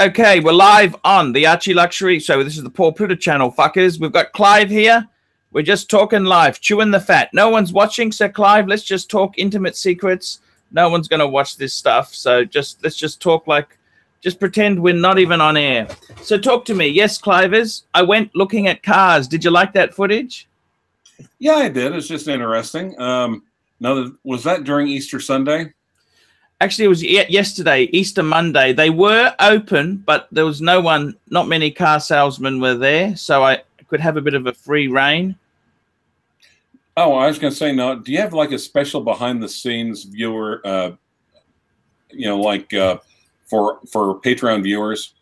Okay, we're live on the Archie Luxury. So this is the Paul Pluta channel, fuckers. We've got Clive here. We're just talking live, chewing the fat. No one's watching, so Clive, let's just talk intimate secrets. No one's going to watch this stuff, so let's just talk like, just pretend we're not even on air. So talk to me. Yes, CLYVERS, I went looking at cars. Did you like that footage? Yeah, I did. It's just interesting. Now, was that during Easter Sunday? Actually, it was yesterday, Easter Monday. They were open, but there was no one, not many car salesmen were there, so I could have a bit of a free reign. Oh, I was going to say, no. Do you have like a special behind-the-scenes viewer, you know, like for Patreon viewers,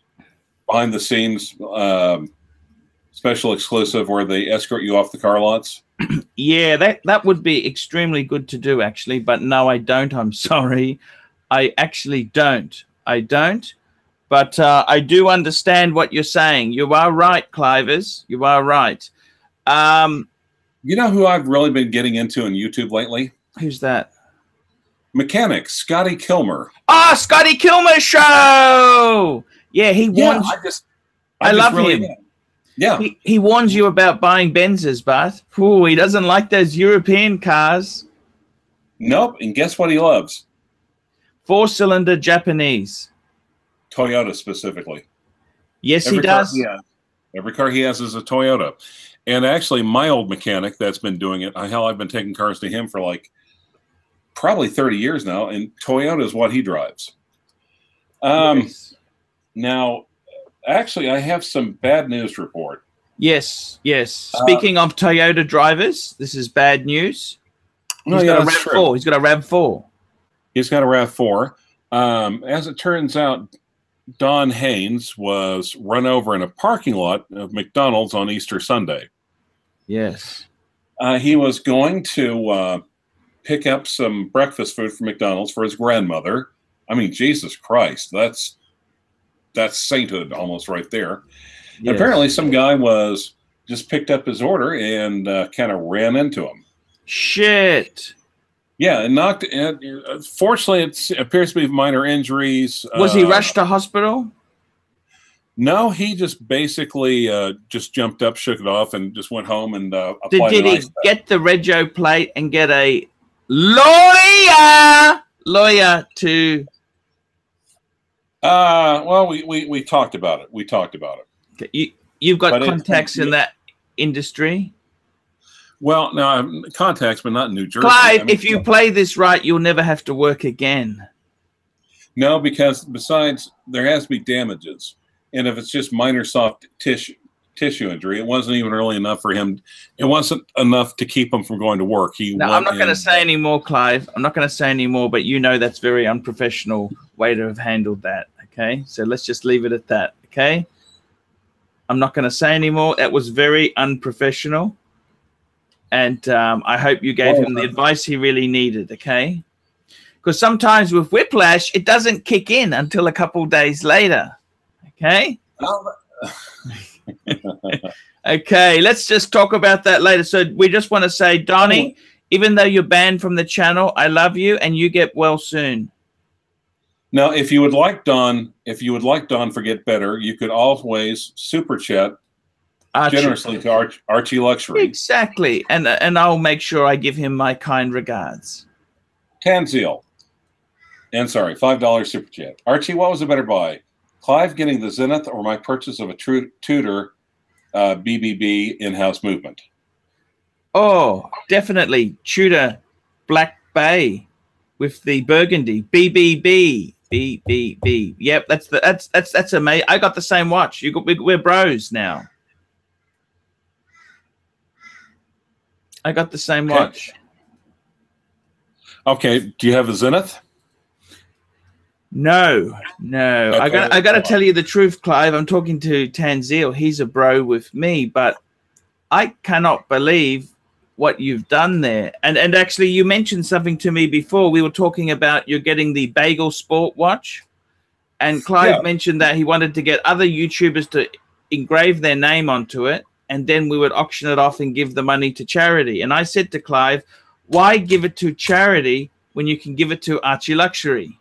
behind-the-scenes special exclusive where they escort you off the car lots? Yeah, that would be extremely good to do, actually, but no, I don't. I'm sorry. I actually don't. I don't. But I do understand what you're saying. You are right, CLYVERS. You are right. You know who I've really been getting into on YouTube lately? Who's that? Mechanic, Scotty Kilmer. Ah, Scotty Kilmer show! Yeah, he warns. I love him. Yeah. He warns you about buying Benzes, but ooh, he doesn't like those European cars. Nope. And guess what he loves? 4-cylinder Japanese. Toyota specifically. Yes, he does. Yeah. Every car he has is a Toyota. And actually, my old mechanic that's been doing it, hell, I've been taking cars to him for like probably 30 years now, and Toyota is what he drives. Yes. Now, actually, I have some bad news to report. Yes, yes. Speaking of Toyota drivers, this is bad news. He's got a RAV4. He's got a RAV4. He's got a RAV4. As it turns out, Don Haynes was run over in a parking lot of McDonald's on Easter Sunday. Yes. He was going to pick up some breakfast food from McDonald's for his grandmother. I mean, Jesus Christ, that's sainthood almost right there. Yes. Apparently, some guy was just picked up his order and kind of ran into him. Shit. Yeah, and knocked. Fortunately, it appears to be minor injuries. Was he rushed to hospital? No, he just basically just jumped up, shook it off, and just went home and applied. Did he get the rego plate and get a lawyer to? Well, we talked about it. We talked about it. Okay. You've got contacts in that industry. Well, now contacts, but not in New Jersey. Clive, I mean, if you play this right, you'll never have to work again. No, because besides, there has to be damages. And if it's just minor soft tissue injury, it wasn't even really enough for him. It wasn't enough to keep him from going to work. No, I'm not going to say any more, Clive. I'm not going to say any more, but you know that's very unprofessional way to have handled that, okay? So let's just leave it at that, okay? I'm not going to say any more. That was very unprofessional. And I hope you gave him the advice he really needed, okay? Because sometimes with whiplash, it doesn't kick in until a couple days later, okay? Okay, let's just talk about that later. So we just want to say, Donnie, even though you're banned from the channel, I love you, and you get well soon. Now, if you would like Don, forget better, you could always super chat generously to Archie Luxury. Exactly. And I'll make sure I give him my kind regards. Tanzil. And sorry, $5 super chat. Archie, what was a better buy? Clive getting the Zenith or my purchase of a Tudor BBB in-house movement? Oh, definitely Tudor Black Bay with the burgundy BBB. BBB. Yep, that's amazing. I got the same watch. We're bros now. I got the same watch. Okay. Do you have a Zenith? No. Okay. I got to tell you the truth, Clive. I'm talking to Tanzil. He's a bro with me, but I cannot believe what you've done there. And actually, you mentioned something to me before. We were talking about you're getting the Bagel Sport watch, and Clive mentioned that he wanted to get other YouTubers to engrave their name onto it, and then we would auction it off and give the money to charity. And I said to Clive, why give it to charity when you can give it to Archie Luxury?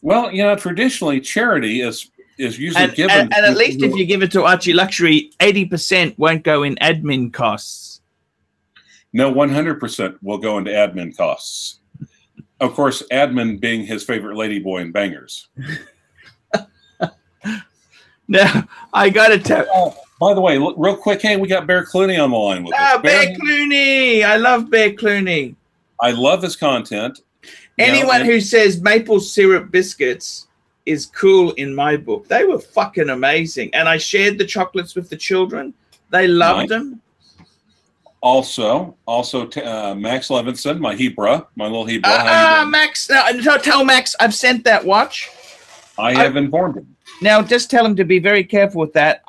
Well, you know, traditionally charity is usually given, and at least if you give it to Archie Luxury, 80% won't go in admin costs. No, 100% will go into admin costs. Of course, admin being his favorite ladyboy in Bangers. Now, I got to tell. By the way, real quick, hey, we got Bear Clooney on the line with us. Bear Clooney. I love Bear Clooney. I love his content. Anyone who says maple syrup biscuits is cool in my book. They were fucking amazing. And I shared the chocolates with the children. They loved them. Also, Max Levinson, my Hebra, my little Hebra. Max, tell Max I've sent that watch. I have informed him. Now, just tell him to be very careful with that.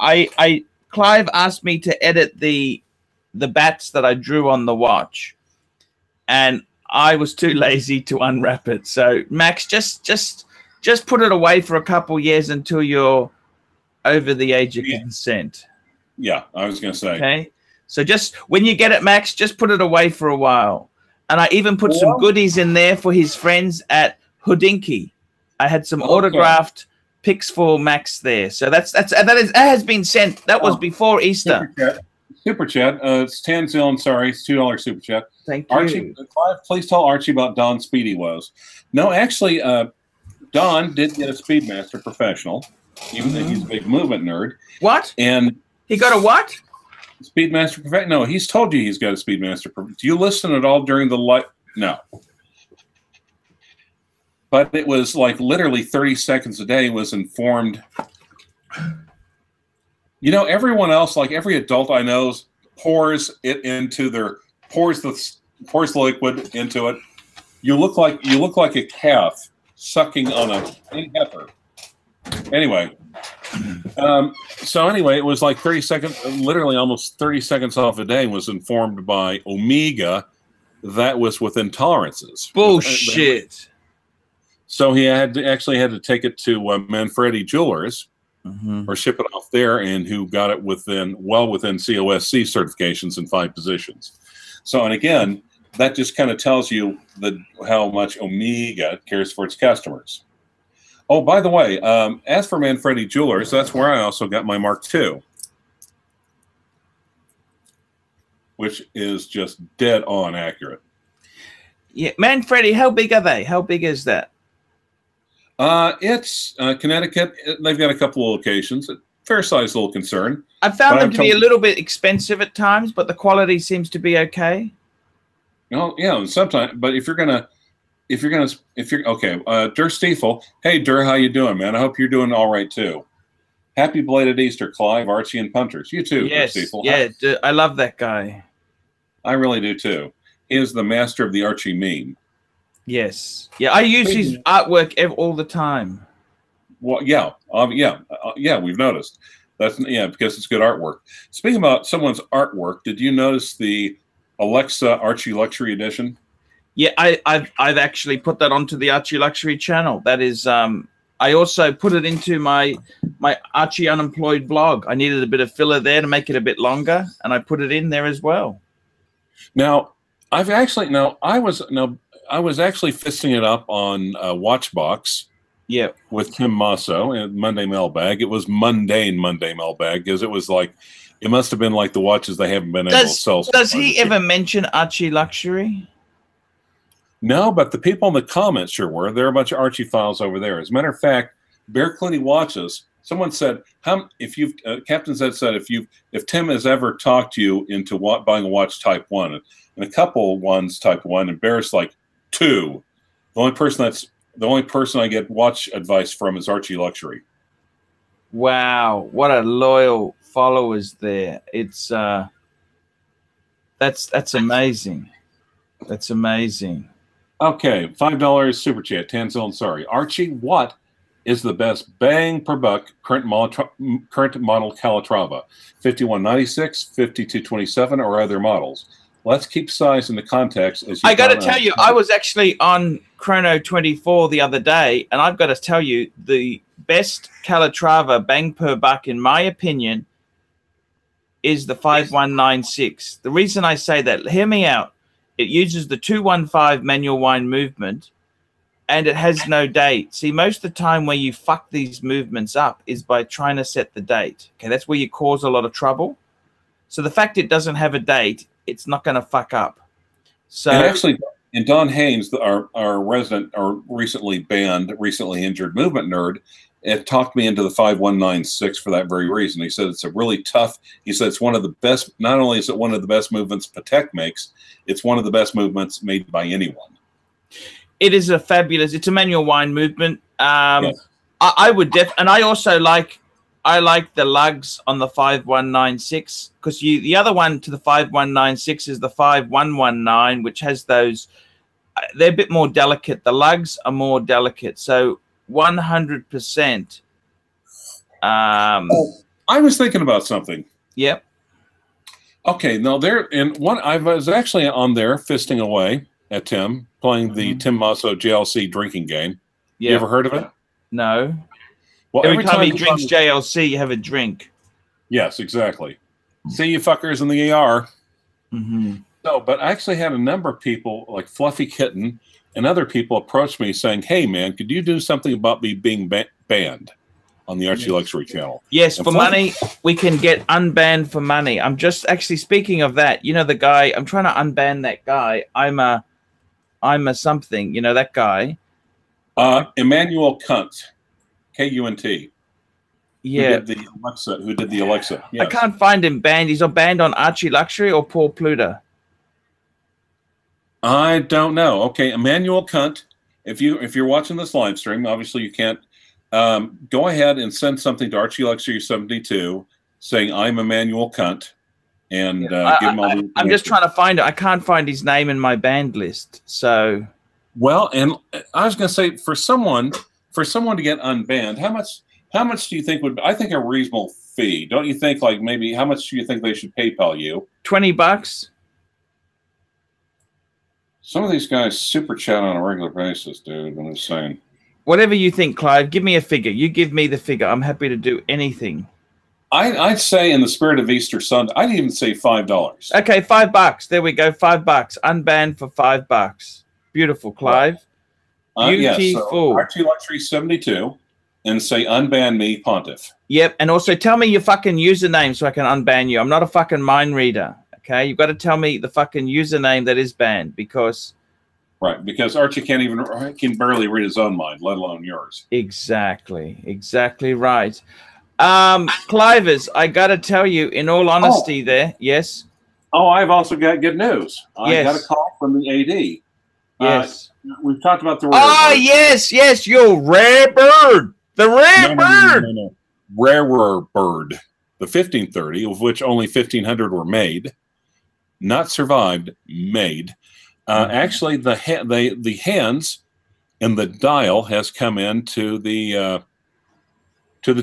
Clive asked me to edit the bats that I drew on the watch, and I was too lazy to unwrap it. So, Max, just put it away for a couple years until you're over the age of consent. Yeah, I was going to say. Okay. So just when you get it, Max, just put it away for a while. And I even put some goodies in there for his friends at Houdinki. I had some autographed pics for Max there. So that has been sent. That was before Easter. Super chat. It's Tanzil. I'm sorry. It's $2 super chat. Thank you. Archie, please tell Archie about Don Speedy was. No, actually, Don did get a Speedmaster Professional, even though he's a big movement nerd. What? And he got a what? Speedmaster Professional. No, he's told you he's got a Speedmaster. Do you listen at all during the light? No. But it was like literally 30 seconds a day was informed. You know, everyone else, like every adult I know, pours the liquid into it. You look like a calf sucking on a heifer. Anyway. So anyway, it was like 30 seconds, literally almost 30 seconds off a day was informed by Omega that was within tolerances. Bullshit. So he had to take it to Manfredi Jewelers or ship it off there, and who got it within COSC certifications in 5 positions. So, and again, that just kind of tells you how much Omega cares for its customers. Oh, by the way, as for Manfredi Jewelers, that's where I also got my Mark II, which is just dead on accurate. Yeah, Manfredi, how big are they? How big is that? It's Connecticut. They've got a couple of locations. Fair-sized little concern. I found them to be a little bit expensive at times, but the quality seems to be okay. No, yeah, sometimes. But if you're okay, Dur Stiefel. Hey, Dur, how you doing, man? I hope you're doing all right too. Happy belated Easter, Clive, Archie, and Punters. You too, yes, Dur Stiefel. Yeah, I love that guy. I really do too. He is the master of the Archie meme. Yes, yeah, I use his artwork all the time. Well, yeah, we've noticed. That's because it's good artwork. Speaking about someone's artwork, did you notice the Alexa Archie Luxury Edition? Yeah, I've actually put that onto the Archie Luxury channel. That is, I also put it into my Archie Unemployed blog. I needed a bit of filler there to make it a bit longer, and I put it in there as well. Now, I was actually fisting it up on Watchbox. Yeah, with Tim Masso and Monday Mailbag. It was mundane Monday Mailbag because it was like, it must have been like the watches they haven't been able to sell. Does he ever mention Archie Luxury? No, but the people in the comments sure were. There are a bunch of Archie files over there. As a matter of fact, Bear Clooney watches. Someone said, Captain Zed said, if Tim has ever talked to you into buying a watch Type 1, and a couple ones Type 1, and Bear's like 2. The only person I get watch advice from is Archie Luxury. Wow, what a loyal followers there. It's that's amazing. That's amazing. Okay, $5 super chat. Tanzil, sorry. Archie, what is the best bang per buck current model Calatrava? 5196, 5227, or other models? Let's keep size in the context. I got to tell you, I was actually on Chrono 24 the other day, and I've got to tell you, the best Calatrava bang per buck, in my opinion, is the 5196. The reason I say that, hear me out. It uses the 215 manual wind movement, and it has no date. See, most of the time where you fuck these movements up is by trying to set the date. Okay, that's where you cause a lot of trouble. So the fact it doesn't have a date, it's not going to fuck up. So and actually, and Don Haynes, our resident, our recently banned, recently injured movement nerd, it talked me into the 5196 for that very reason. He said it's a really tough. He said it's one of the best. Not only is it one of the best movements Patek makes, it's one of the best movements made by anyone. It is a fabulous. It's a manual wind movement. Yes. I would and I also like the lugs on the 5196 because the other one to the 5196 is the 5119, which has those. They're a bit more delicate. The lugs are more delicate. So 100%. I was thinking about something. Yep. Okay, now I was actually on there fisting away at Tim, playing the Tim Masso JLC drinking game. Yep. You ever heard of it? No. Well, every time he drinks JLC, you have a drink. Yes, exactly. See you fuckers in the AR. Mm-hmm. No, but I actually had a number of people, like Fluffy Kitten and other people, approach me saying, "Hey, man, could you do something about me being banned on the Archie Luxury channel?" Yes, and for money, we can get unbanned for money. I'm just actually speaking of that. You know, the guy, I'm trying to unban that guy. I'm a something, you know, that guy. Emmanuel Kunt, Kunt. Yeah. Who did the Alexa. Yes. I can't find him banned. He's banned on Archie Luxury or Paul Pluta. I don't know. Okay, Emmanuel Kunt. If you're watching this live stream, obviously you can't. Go ahead and send something to Archie Luxury 72 saying I'm Emmanuel Kunt, and give him all the. I'm just trying to find it. I can't find his name in my banned list. So. Well, and I was going to say for someone to get unbanned, how much do you think would? I think a reasonable fee. Don't you think? Like maybe how much do you think they should PayPal you? $20. Some of these guys super chat on a regular basis, dude. I'm just saying. Whatever you think, Clive. Give me a figure. You give me the figure. I'm happy to do anything. I'd say in the spirit of Easter Sunday, I'd even say $5. Okay, $5. There we go. $5. Unbanned for $5. Beautiful, Clive. Beautiful. Yeah, so Archie Luxury 72 and say unban me, Pontiff. Yep, and also tell me your fucking username so I can unban you. I'm not a fucking mind reader. Okay, you've got to tell me the fucking username that is banned because. Right, because Archie can barely read his own mind, let alone yours. Exactly right. CLYVERS, I got to tell you, in all honesty, yes. Oh, I've also got good news. I got a call from the AD. Yes. We've talked about the rare bird. Yes, your rare bird. The rare bird. No. Rarer bird. The 1530, of which only 1,500 were made. Not survived, made. Actually, the hands and the dial has come in to the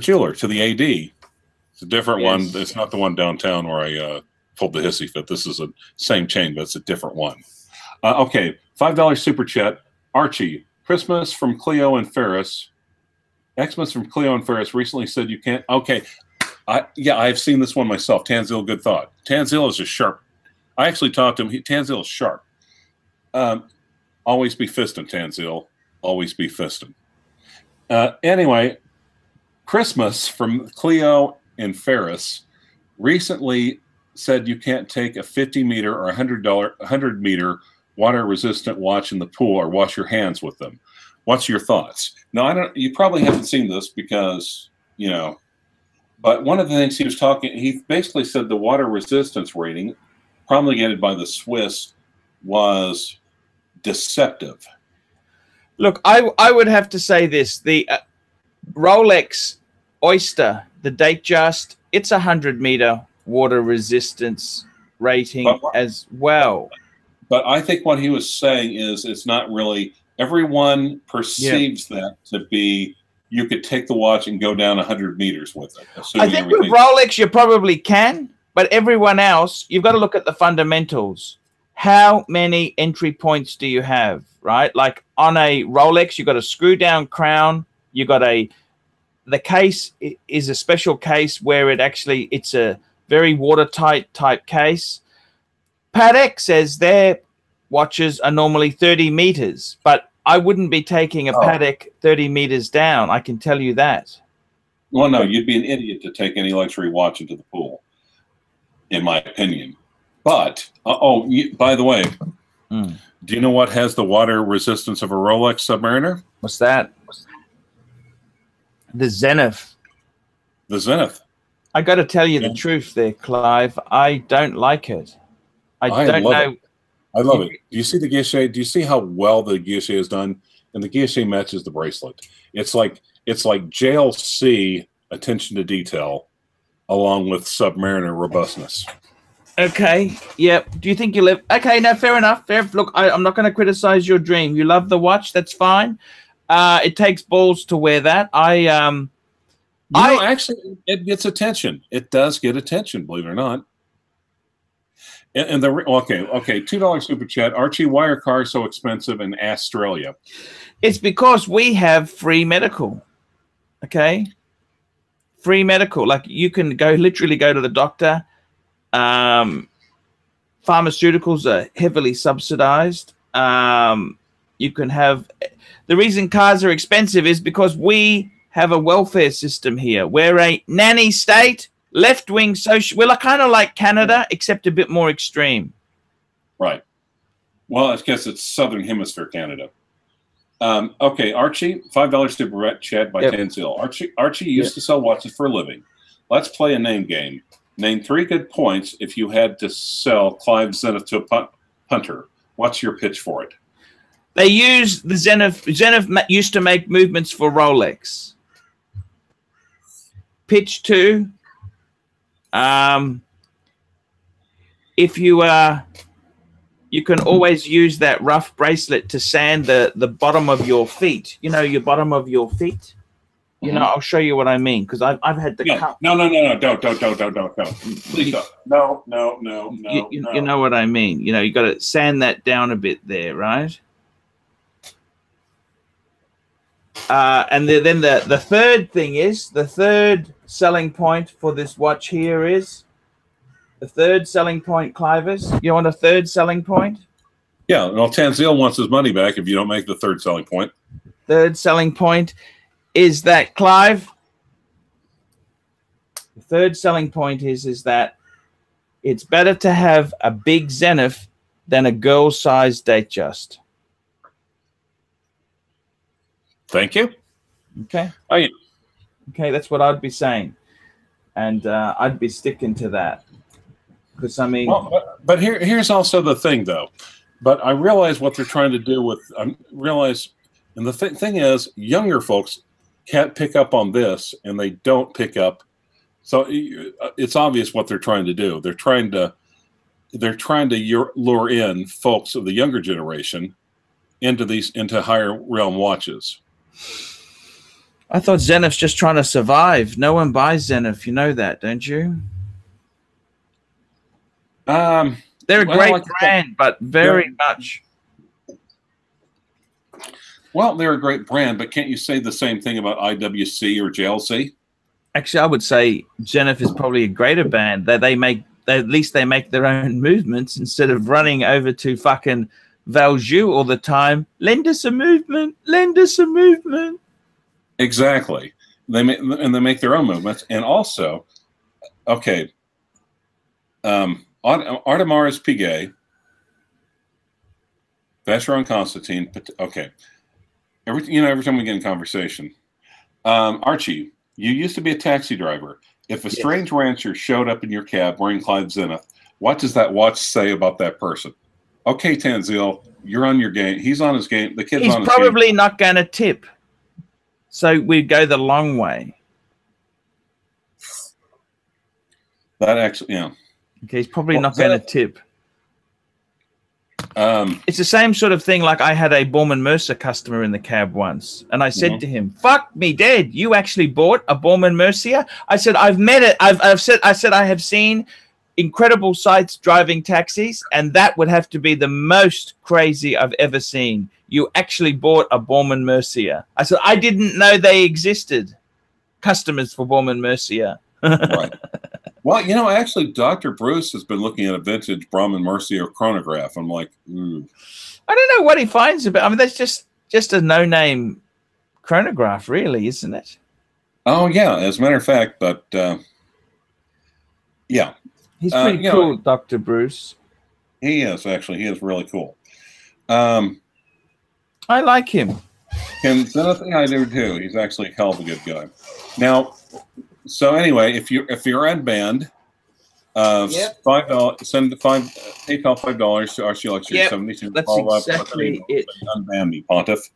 jeweler, to the AD. It's a different one. It's not the one downtown where I pulled the hissy fit. This is the same chain, but it's a different one. Okay, $5 super chat. Archie, Christmas from Cleo and Ferris. Xmas from Cleo and Ferris recently said you can't. Okay, I've seen this one myself. Tanzil, good thought. Tanzil is a sharp. I actually talked to him. Tanzil is sharp. Always be fisting, Tanzil. Always be fisting. Anyway, Christmas from Cleo and Ferris recently said you can't take a 50-meter or $100-meter water-resistant watch in the pool or wash your hands with them. What's your thoughts? Now, you probably haven't seen this because, you know, but one of the things he basically said the water resistance rating promulgated by the Swiss was deceptive. Look, I would have to say this. The Rolex Oyster, the Datejust, it's a 100-meter water resistance rating as well. But I think what he was saying is it's not really, everyone perceives that to be, you could take the watch and go down 100 meters with it. I think with Rolex you probably can, but everyone else, you've got to look at the fundamentals. How many entry points do you have, right? Like on a Rolex, you've got a screw down crown, you've got the case is a special case where it's a very watertight type case. Patek says their watches are normally 30 meters, but I wouldn't be taking a Patek 30 meters down. I can tell you that. Well, no, you'd be an idiot to take any luxury watch into the pool, in my opinion. But, by the way, do you know what has the water resistance of a Rolex Submariner? What's that? The Zenith. The Zenith. I got to tell you the truth there, Clive. I don't like it. I don't know. I love it. Do you see the guilloche? Do you see how well the guilloche is done? And the guilloche matches the bracelet. It's like JLC attention to detail, along with Submariner robustness. Okay. Yep. Do you think you live? Okay. No. Fair enough. Fair. Look, I'm not going to criticize your dream. You love the watch. That's fine. It takes balls to wear that. Actually, it gets attention. It does get attention, believe it or not. And okay, $2 super chat. Archie, why are cars so expensive in Australia? It's because we have free medical. Okay, free medical. Like you can literally go to the doctor. Pharmaceuticals are heavily subsidized. You can have. The reason cars are expensive is because we have a welfare system here. We're a nanny state. Left-wing social. We're kind of like Canada, except a bit more extreme. Right. Well, I guess it's Southern Hemisphere Canada. Okay, Archie, $5 super chat by Tanzil. Archie used to sell watches for a living. Let's play a name game. Name 3 good points if you had to sell Clive Zenith to a punter. What's your pitch for it? They use the Zenith. Zenith used to make movements for Rolex. Pitch 2. If you can always use that rough bracelet to sand the bottom of your feet. You know, your bottom of your feet. You know, I'll show you what I mean because I've had the cut. No, don't. Please don't. No. You know what I mean. You know, you got to sand that down a bit there, right? And then the third thing is the third selling point for this watch here is the third selling point, CLYVERS. You want a third selling point? Yeah, well, Tanzil wants his money back if you don't make the third selling point. Third selling point is that, Clive, the third selling point is that it's better to have a big Zenith than a girl-sized Datejust. Thank you. Okay. Oh, yeah. Okay, that's what I'd be saying, and I'd be sticking to that because I mean. Well, but here's also the thing, though. But I realize what they're trying to do with. I realize, and the thing is, younger folks can't pick up on this, and they don't pick up. So it's obvious what they're trying to do. They're trying to lure in folks of the younger generation into higher realm watches. I thought Zenith's just trying to survive. No one buys Zenith. You know that, don't you? They're a great brand, but very much. Well, they're a great brand, but can't you say the same thing about IWC or JLC? Actually, I would say Zenith is probably a greater band. That at least they make their own movements instead of running over to fucking Valjoux all the time. Lend us a movement. Lend us a movement. Exactly. They make their own movements, and also, okay, Artemis Piguet, Vacheron Constantine. Okay, every time we get in conversation, Archie, you used to be a taxi driver. If a strange rancher showed up in your cab wearing Clive Zenith, what does that watch say about that person? Okay, Tanzil, you're on your game. He's on his game. The kid's on his game. He's probably not going to tip. So we go the long way. That actually, yeah. Okay, he's probably not going to tip. It's the same sort of thing. Like I had a Baume & Mercier customer in the cab once, and I said to him, "Fuck me dead! You actually bought a Baume & Mercier?" I said, "I've met it. I said I have seen incredible sights driving taxis, and that would have to be the most crazy I've ever seen. You actually bought a Baume & Mercier." I said, "I didn't know they existed. Customers for Baume & Mercier." Right. Well, actually, Dr. Bruce has been looking at a vintage Baume & Mercier chronograph. I'm like, I don't know what he finds about. I mean, that's just just a no-name chronograph, really, isn't it? Oh yeah, as a matter of fact, but yeah, he's pretty cool, Dr. Bruce. He is actually. He is really cool. I like him. And the other thing I do too, he's actually a hell of a good guy. Now, so anyway, if you're at band, $5, PayPal $5 to Archie Luxury 72. That's exactly it. Unban me, Pontiff.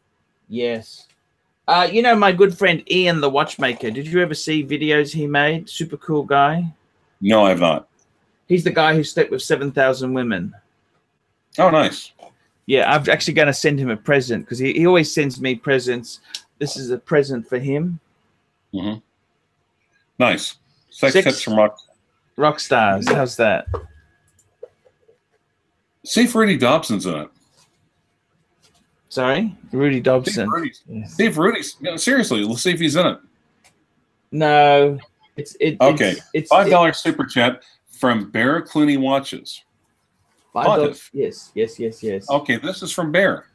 Yes. You know my good friend Ian the watchmaker. Did you ever see videos he made? Super cool guy. No, I have not. He's the guy who slept with 7,000 women. Oh, nice. Yeah, I'm actually going to send him a present because he always sends me presents. This is a present for him. Mm-hmm. Nice. Six tips from rock stars. How's that? See if Rudy Dobson's in it. Sorry? Rudy Dobson. See if Rudy's... No, seriously, let's see if he's in it. No. Okay. It's $5 super chat from Bear Clooney Watches. $5. Yes. Okay, this is from Bear.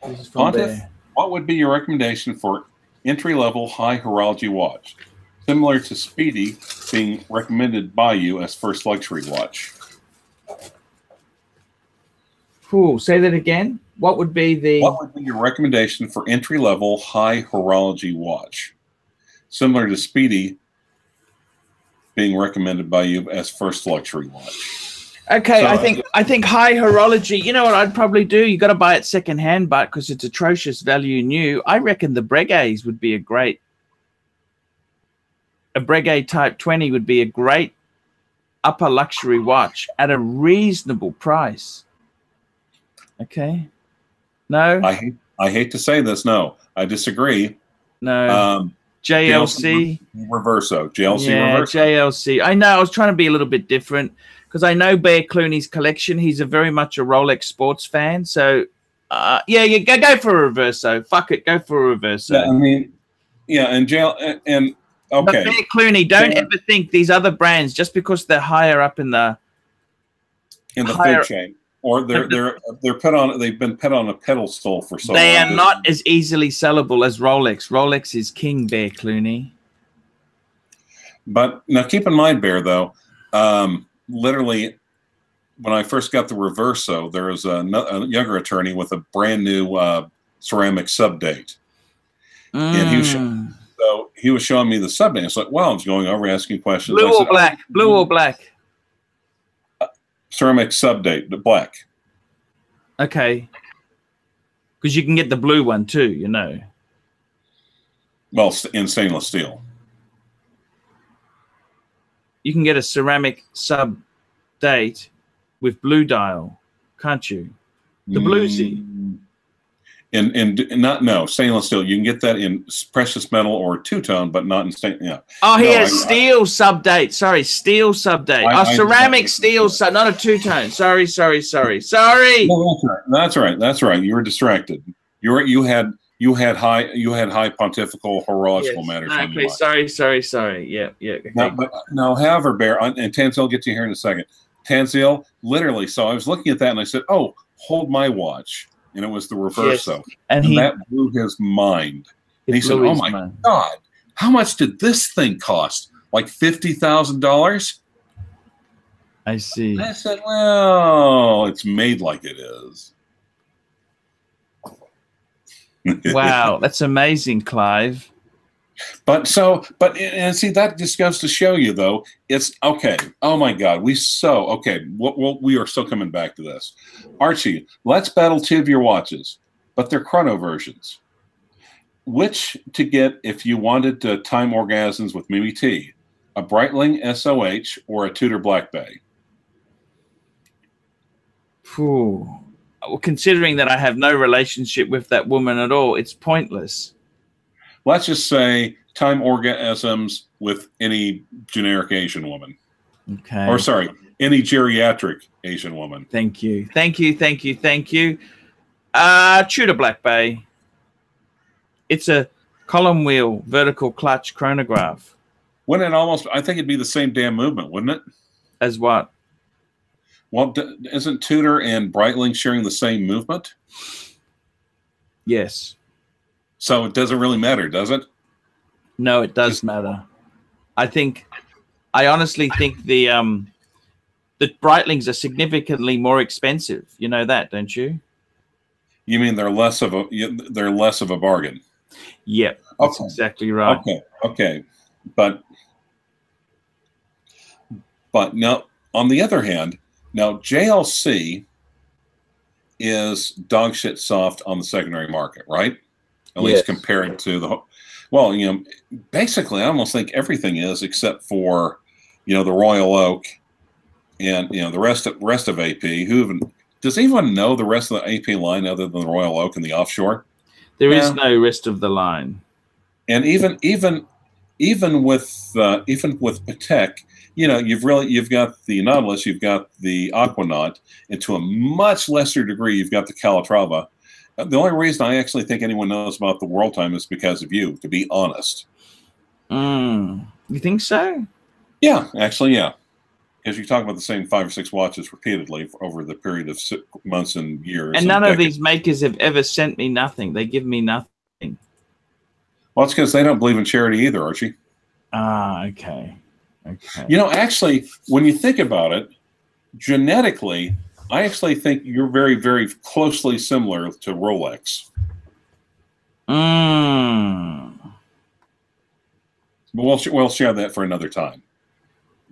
This is from Bear. What would be your recommendation for entry-level high horology watch, similar to Speedy being recommended by you as first luxury watch? Cool. Say that again. What would be your recommendation for entry-level high horology watch, similar to Speedy being recommended by you as first luxury watch? Okay, so, I think high horology. You know what I'd probably do? You got to buy it secondhand, but because it's atrocious value new. I reckon the Breguets would be a Breguet Type 20 would be a great upper luxury watch at a reasonable price. Okay. No. I hate to say this. No, I disagree. No. JLC Reverso. JLC yeah, Reverso. JLC. I know. I was trying to be a little bit different because I know Bear Clooney's collection. He's very much a Rolex sports fan. So, yeah, go for a Reverso. Fuck it, go for a Reverso. Yeah, I mean, yeah, and okay. But Bear Clooney, don't ever think these other brands just because they're higher up in the food chain. Or they've been put on a pedestal for so long. They are not as easily sellable as Rolex. Rolex is king, Bear Clooney. But now keep in mind, Bear, though, literally when I first got the Reverso, there was a younger attorney with a brand new ceramic subdate. And he was showing me the subdate. It's like, well, I was going over asking questions. Blue or black? Blue or black? Ceramic subdate, the black. Okay. Because you can get the blue one too, you know. Well, in stainless steel. You can get a ceramic subdate with blue dial, can't you? The bluesy. No, stainless steel. You can get that in precious metal or two-tone, but not in stainless. Yeah. Oh, he has steel subdate. Sorry, steel subdate. Ceramic steel sub, not a two-tone. Sorry. No, that's right. You were distracted. You had high pontifical horological matters. Okay, sorry. Yeah. Okay. No, however, Bear, and Tanzil will get to you here in a second. Tanzil, literally. So I was looking at that and I said, "Oh, hold my watch." And it was the Reverso. Yes. And that blew his mind. And he said, "Oh my God, how much did this thing cost? Like $50,000? I see. And I said, "Well, it's made like it is." Wow, that's amazing, Clive. But see, that just goes to show you, though, it's okay. Oh my God, we are still coming back to this. Archie, let's battle two of your watches, but they're chrono versions. Which to get if you wanted to time orgasms with Mimi T, a Breitling SOH or a Tudor Black Bay? Well, considering that I have no relationship with that woman at all, it's pointless. Let's just say time orgasms with any generic Asian woman. Okay. Or sorry, any geriatric Asian woman. Thank you. Tudor Black Bay. It's a column wheel vertical clutch chronograph. Wouldn't it I think it'd be the same damn movement, wouldn't it? As what? Well, isn't Tudor and Breitling sharing the same movement? Yes. So it doesn't really matter, does it? No, it does matter. I honestly think the Breitlings are significantly more expensive. You know that, don't you? You mean they're less of a bargain? Yep, that's exactly right. Okay. But now, on the other hand, now JLC is dog shit soft on the secondary market, right? At least compared to the, well, you know, basically I almost think everything is, except for, you know, the Royal Oak and, you know, the rest of AP. Does anyone know the rest of the AP line other than the Royal Oak and the Offshore? There is no rest of the line. And even with Patek, you know, you've got the Nautilus, you've got the Aquanaut, and to a much lesser degree, you've got the Calatrava. The only reason I actually think anyone knows about the World Time is because of you, to be honest. You think so? Yeah, actually, yeah. Because you talk about the same 5 or 6 watches repeatedly over the period of months and years. And none of these makers have ever sent me nothing. They give me nothing. Well, it's because they don't believe in charity either, Archie. Ah, okay. You know, actually, when you think about it, genetically, I actually think you're very, very closely similar to Rolex. But we'll share that for another time.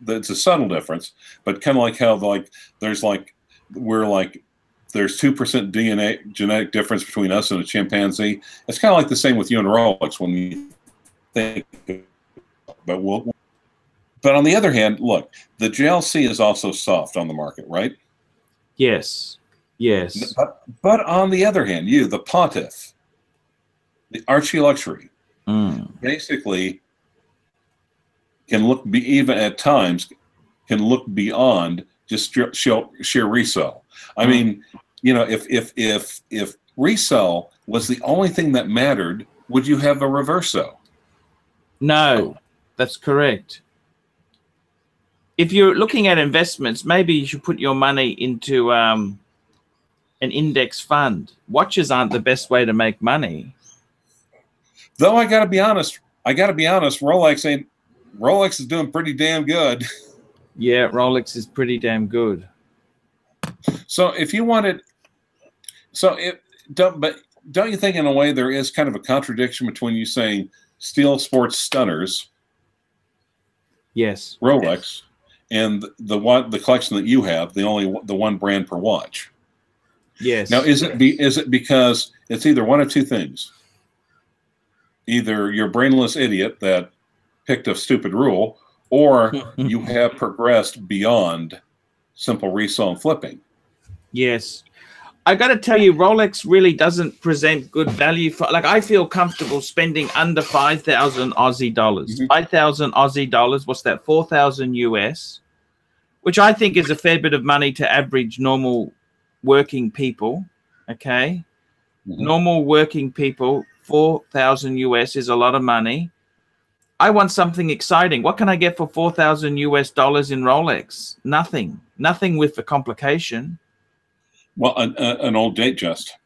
It's a subtle difference, but kind of like how there's 2% DNA genetic difference between us and a chimpanzee. It's kind of like the same with you and Rolex when you think. But on the other hand, look, the JLC is also soft on the market, right? Yes. But on the other hand, the Pontiff, the Archie Luxury, basically even at times can look beyond just sheer resale. I mean, you know, if resale was the only thing that mattered, would you have a Reverso? No, that's correct. If you're looking at investments, maybe you should put your money into an index fund. Watches aren't the best way to make money. Though I got to be honest, Rolex is doing pretty damn good. Yeah, Rolex is pretty damn good. So if you wanted, but don't you think in a way there is kind of a contradiction between you saying Steel Sports Stunners, yes, Rolex, and the collection that you have, the one brand per watch? Yes. Now, is it because it's either one of two things? Either you're a brainless idiot that picked a stupid rule, or you have progressed beyond simple resale and flipping. Yes. I got to tell you, Rolex really doesn't present good value for, like, I feel comfortable spending under 5,000 Aussie dollars. 5,000 Aussie dollars, what's that? 4,000 US, which I think is a fair bit of money to average normal working people. Okay. Normal working people, 4,000 US is a lot of money. I want something exciting. What can I get for 4,000 US dollars in Rolex? Nothing. Nothing with the complication. Well, an old date just.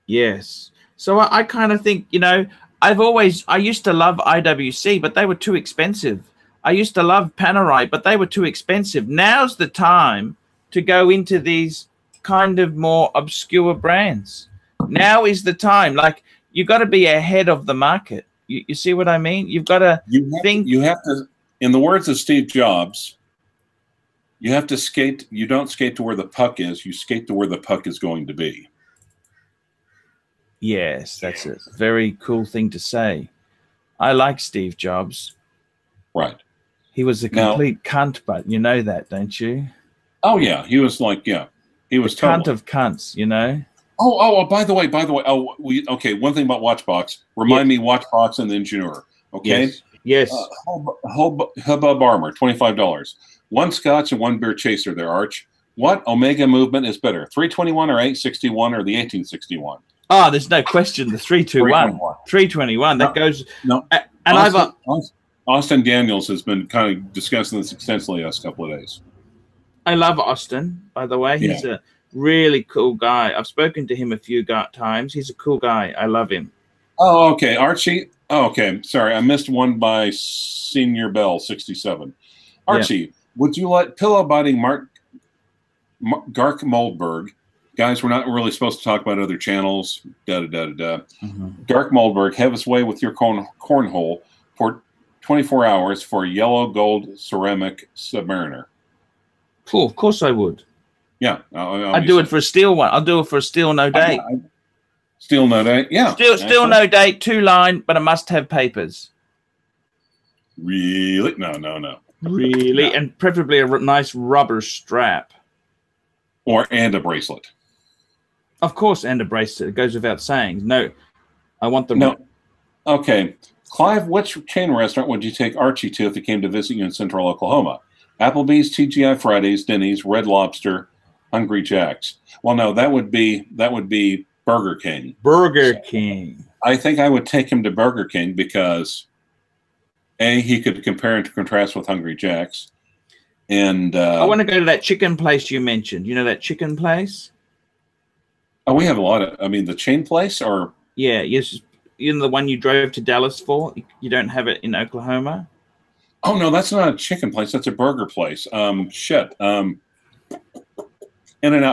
Yes. So I kind of think, you know, I used to love IWC, but they were too expensive. I used to love Panerai, but they were too expensive. Now's the time to go into these kind of more obscure brands. Now is the time. Like, you got to be ahead of the market. You see what I mean? You've got to think. You have to, in the words of Steve Jobs, you have to skate. You don't skate to where the puck is. You skate to where the puck is going to be. Yes, that's a very cool thing to say. I like Steve Jobs. Right. He was a complete cunt, but you know that, don't you? Oh, yeah. He was like, yeah. He was the cunt of cunts, you know? Oh, by the way. Okay, one thing about Watchbox. Remind me, Watchbox and the Engineer. Okay? Yes. Hubbub Armor, $25. One Scotch and one beer chaser there, Arch. What Omega movement is better, 321 or 861 or the 1861? Oh, there's no question. The 321. 321. That goes. No. And Austin Daniels has been kind of discussing this extensively the last couple of days. I love Austin, by the way. He's a Really cool guy. I've spoken to him a few times. He's a cool guy. I love him. Oh, okay. Archie. Oh, okay. Sorry, I missed one by Senior Bell 67. Archie, yeah. Would you let pillow biting Gark Moldberg? Guys, we're not really supposed to talk about other channels. Gark Moldberg, have his way with your cornhole for 24 hours for yellow gold ceramic Submariner. Cool. Of course I would. Yeah. I'd do it for a steel one. I'll do it for a steel no date. Steel no date. Yeah. Still no date, 2-line, but I must have papers. Really? No. Really? No. And preferably a nice rubber strap. And a bracelet. Of course, and a bracelet. It goes without saying. No, I want the... No. Okay. Clive, which chain restaurant would you take Archie to if he came to visit you in Central Oklahoma? Applebee's, TGI Fridays, Denny's, Red Lobster, Hungry Jack's. Well, no, that would be Burger King. Burger King. I think I would take him to Burger King because he could compare and contrast with Hungry Jack's. And I want to go to that chicken place you mentioned. You know that chicken place? Oh, we have a lot of. I mean, the chain place, or yes, you know the one you drove to Dallas for. You don't have it in Oklahoma. Oh no, that's not a chicken place. That's a burger place. In-N-Out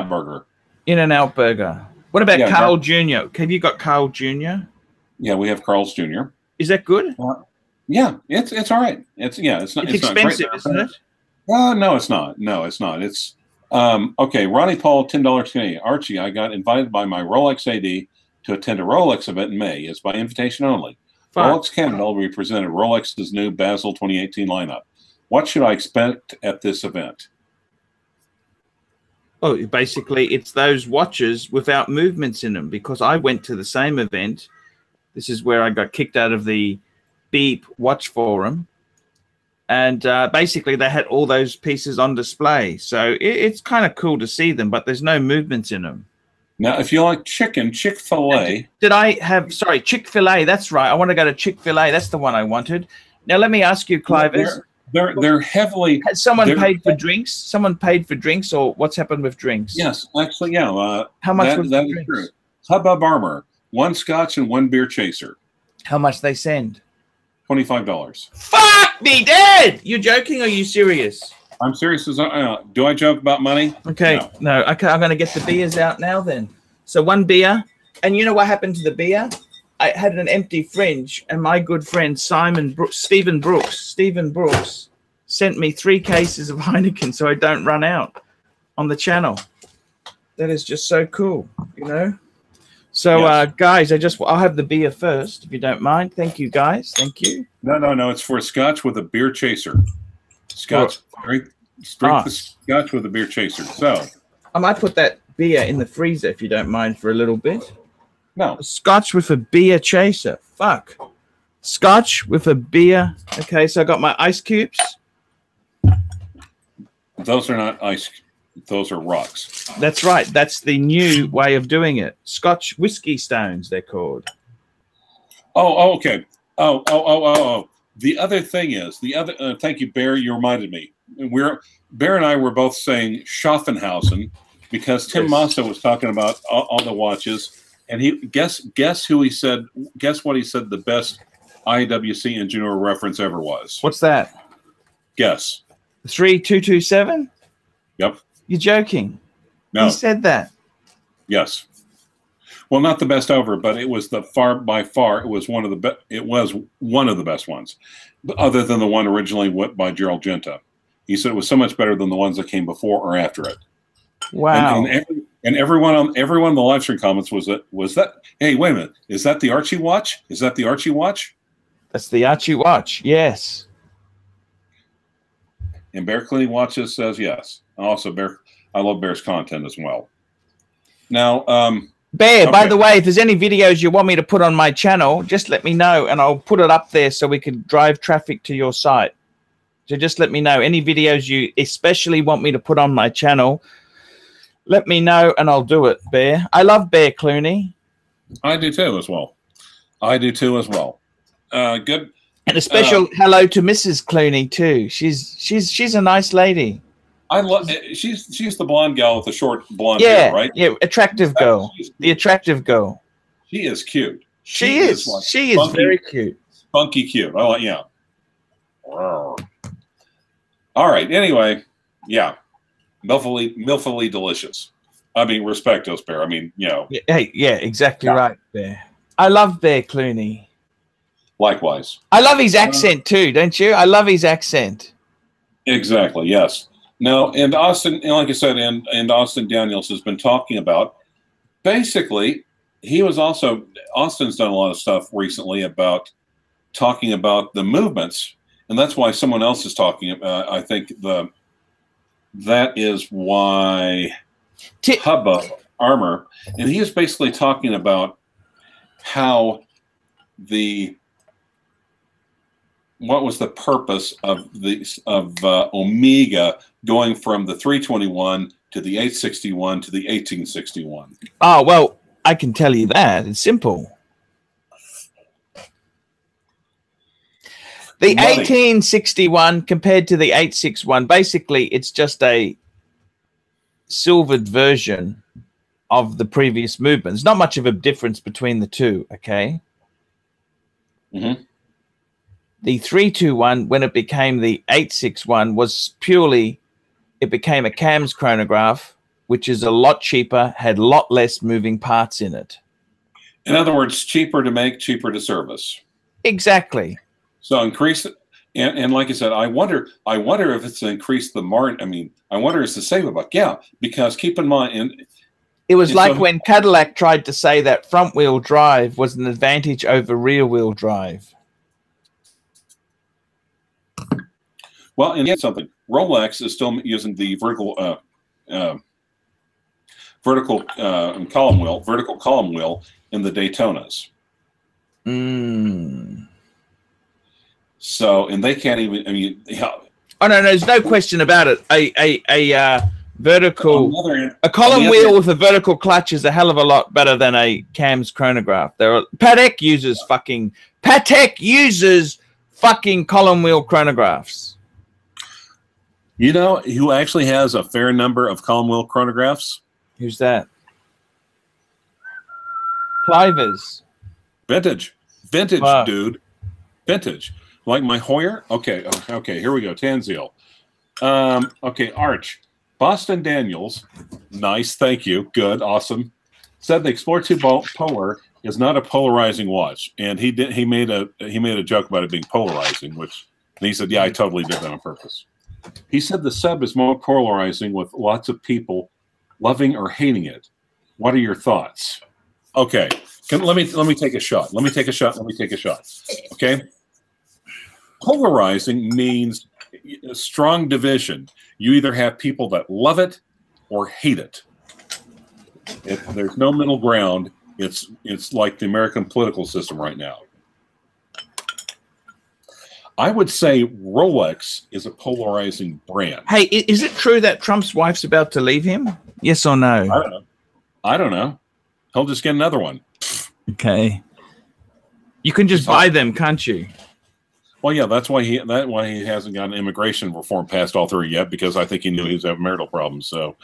Burger. In-N-Out Burger. What about Carl Jr.? Have you got Carl Jr.? Yeah, we have Carl's Jr. Is that good? Yeah, it's all right. It's not. It's expensive, not isn't it? No, it's not. No, it's not. It's okay. Ronnie Paul, $10 Canadian. Archie, I got invited by my Rolex AD to attend a Rolex event in May. It's by invitation only. Fine. Rolex Canada will be presented Rolex's new Basel 2018 lineup. What should I expect at this event? Oh, basically, it's those watches without movements in them, because I went to the same event. This is where I got kicked out of the Beep Watch Forum. And basically, they had all those pieces on display. So it's kind of cool to see them, but there's no movements in them. Now, if you like chicken, Chick-fil-A. Did I have, sorry, Chick-fil-A. That's right. I want to go to Chick-fil-A. That's the one I wanted. Now, let me ask you, CLYVERS. They're heavily. Has someone paid for drinks? Someone paid for drinks, or what's happened with drinks? Yes, actually, yeah. How much was that the is drinks? true. Hubbub Armor, 1 Scotch and 1 beer chaser. How much they send? $25. Fuck me dead! You joking or are you serious? I'm serious. Do I joke about money? Okay, no. Okay, I'm going to get the beers out now then. So 1 beer. And you know what happened to the beer? I had an empty fridge, and my good friend Stephen Brooks sent me 3 cases of Heineken so I don't run out on the channel. That is just so cool, you know? So, yes. Guys, I'll have the beer first, if you don't mind. Thank you, guys. Thank you. No. It's for a Scotch with a beer chaser. Scotch. Drink the Scotch with a beer chaser. So I might put that beer in the freezer, if you don't mind, for a little bit. No. A Scotch with a beer chaser. Fuck. Scotch with a beer. Okay, so I got my ice cubes. Those are not ice. Those are rocks. That's right. That's the new way of doing it. Scotch whiskey stones, they're called. Oh, okay. Oh. The other thing is, thank you, Bear, you reminded me. Bear and I were both saying Schaffenhausen because Tim Massa was talking about all the watches, and he guess what he said the best IWC engineer reference ever was. What's that? Guess. 3227? Yep. You're joking. No. He said that. Yes. Well, not the best ever, but it was by far it was one of the best ones, other than the one originally by Gerald Genta. He said it was so much better than the ones that came before or after it. Wow. And everyone on the live stream comments was that hey, wait a minute, is that the Archie watch? Is that the Archie watch? That's the Archie watch. Yes. And Bear Cleaning Watches says yes. Also, I love Bear's content as well. Now, Bear, okay. By the way, if there's any videos you want me to put on my channel, just let me know, and I'll put it up there so we can drive traffic to your site. So just let me know. Any videos you especially want me to put on my channel, let me know, and I'll do it, Bear. I love Bear Clooney. I do too as well. Good. And a special hello to Mrs. Clooney too. She's a nice lady. I love. She's the blonde gal with the short blonde hair, right? Yeah, attractive girl. The attractive girl. She is cute. She is. Like she is very cute. Spunky cute. I like. Yeah. All right. Anyway, yeah, milfily delicious. I mean, respect us, Bear. I mean, you know. Hey, yeah, exactly right, Bear. I love Bear Clooney. Likewise. I love his accent too, don't you? I love his accent. Exactly. Yes. No, and Austin, and like I said, and Austin Daniels has been talking about. Basically, he was also Austin's done a lot of stuff recently about talking about the movements, and that's why someone else is talking about. I think that is why Hubba Armor, and he is basically talking about how what was the purpose of Omega going from the 321 to the 861 to the 1861? Oh, well, I can tell you that. It's simple. The 1861 compared to the 861, basically, it's just a silvered version of the previous movements. Not much of a difference between the two, okay? Mm-hmm. The 321, when it became the 861, was purely, it became a CAMS chronograph, which is a lot cheaper, had a lot less moving parts in it. In other words, cheaper to make, cheaper to service. Exactly. So increase it. And like I said, I wonder if it's to increase the margin. I mean, I wonder if it's to save a buck. Yeah, because keep in mind, it was like when Cadillac tried to say that front wheel drive was an advantage over rear wheel drive. Well, and yet something. Rolex is still using the vertical column wheel in the Daytonas. So, and they can't even. I mean, yeah. Oh no, there's no question about it. A vertical, a column wheel with a vertical clutch is a hell of a lot better than a CAMS chronograph. Patek uses fucking column wheel chronographs. You know who actually has a fair number of column wheel chronographs? Who's that? CLYVERS. Vintage, wow. Dude. Vintage. Like my Hoyer? Okay, here we go. Tanzil. Okay, Arch. Boston Daniels. Nice, thank you. Good, awesome. Said the Explorer 2 Polar is not a polarizing watch. And he made a joke about it being polarizing, and he said, yeah, I totally did that on purpose. He said the sub is more polarizing with lots of people loving or hating it. What are your thoughts? Okay, let me take a shot. Let me take a shot. Okay, polarizing means a strong division. You either have people that love it or hate it. There's no middle ground. It's like the American political system right now. I would say Rolex is a polarizing brand. Hey, is it true that Trump's wife's about to leave him? Yes or no? I don't know. He'll just get another one. Okay. You can just buy them, can't you? Well, yeah, that's why he hasn't gotten immigration reform passed all through yet, because I think he knew he was having marital problems. So,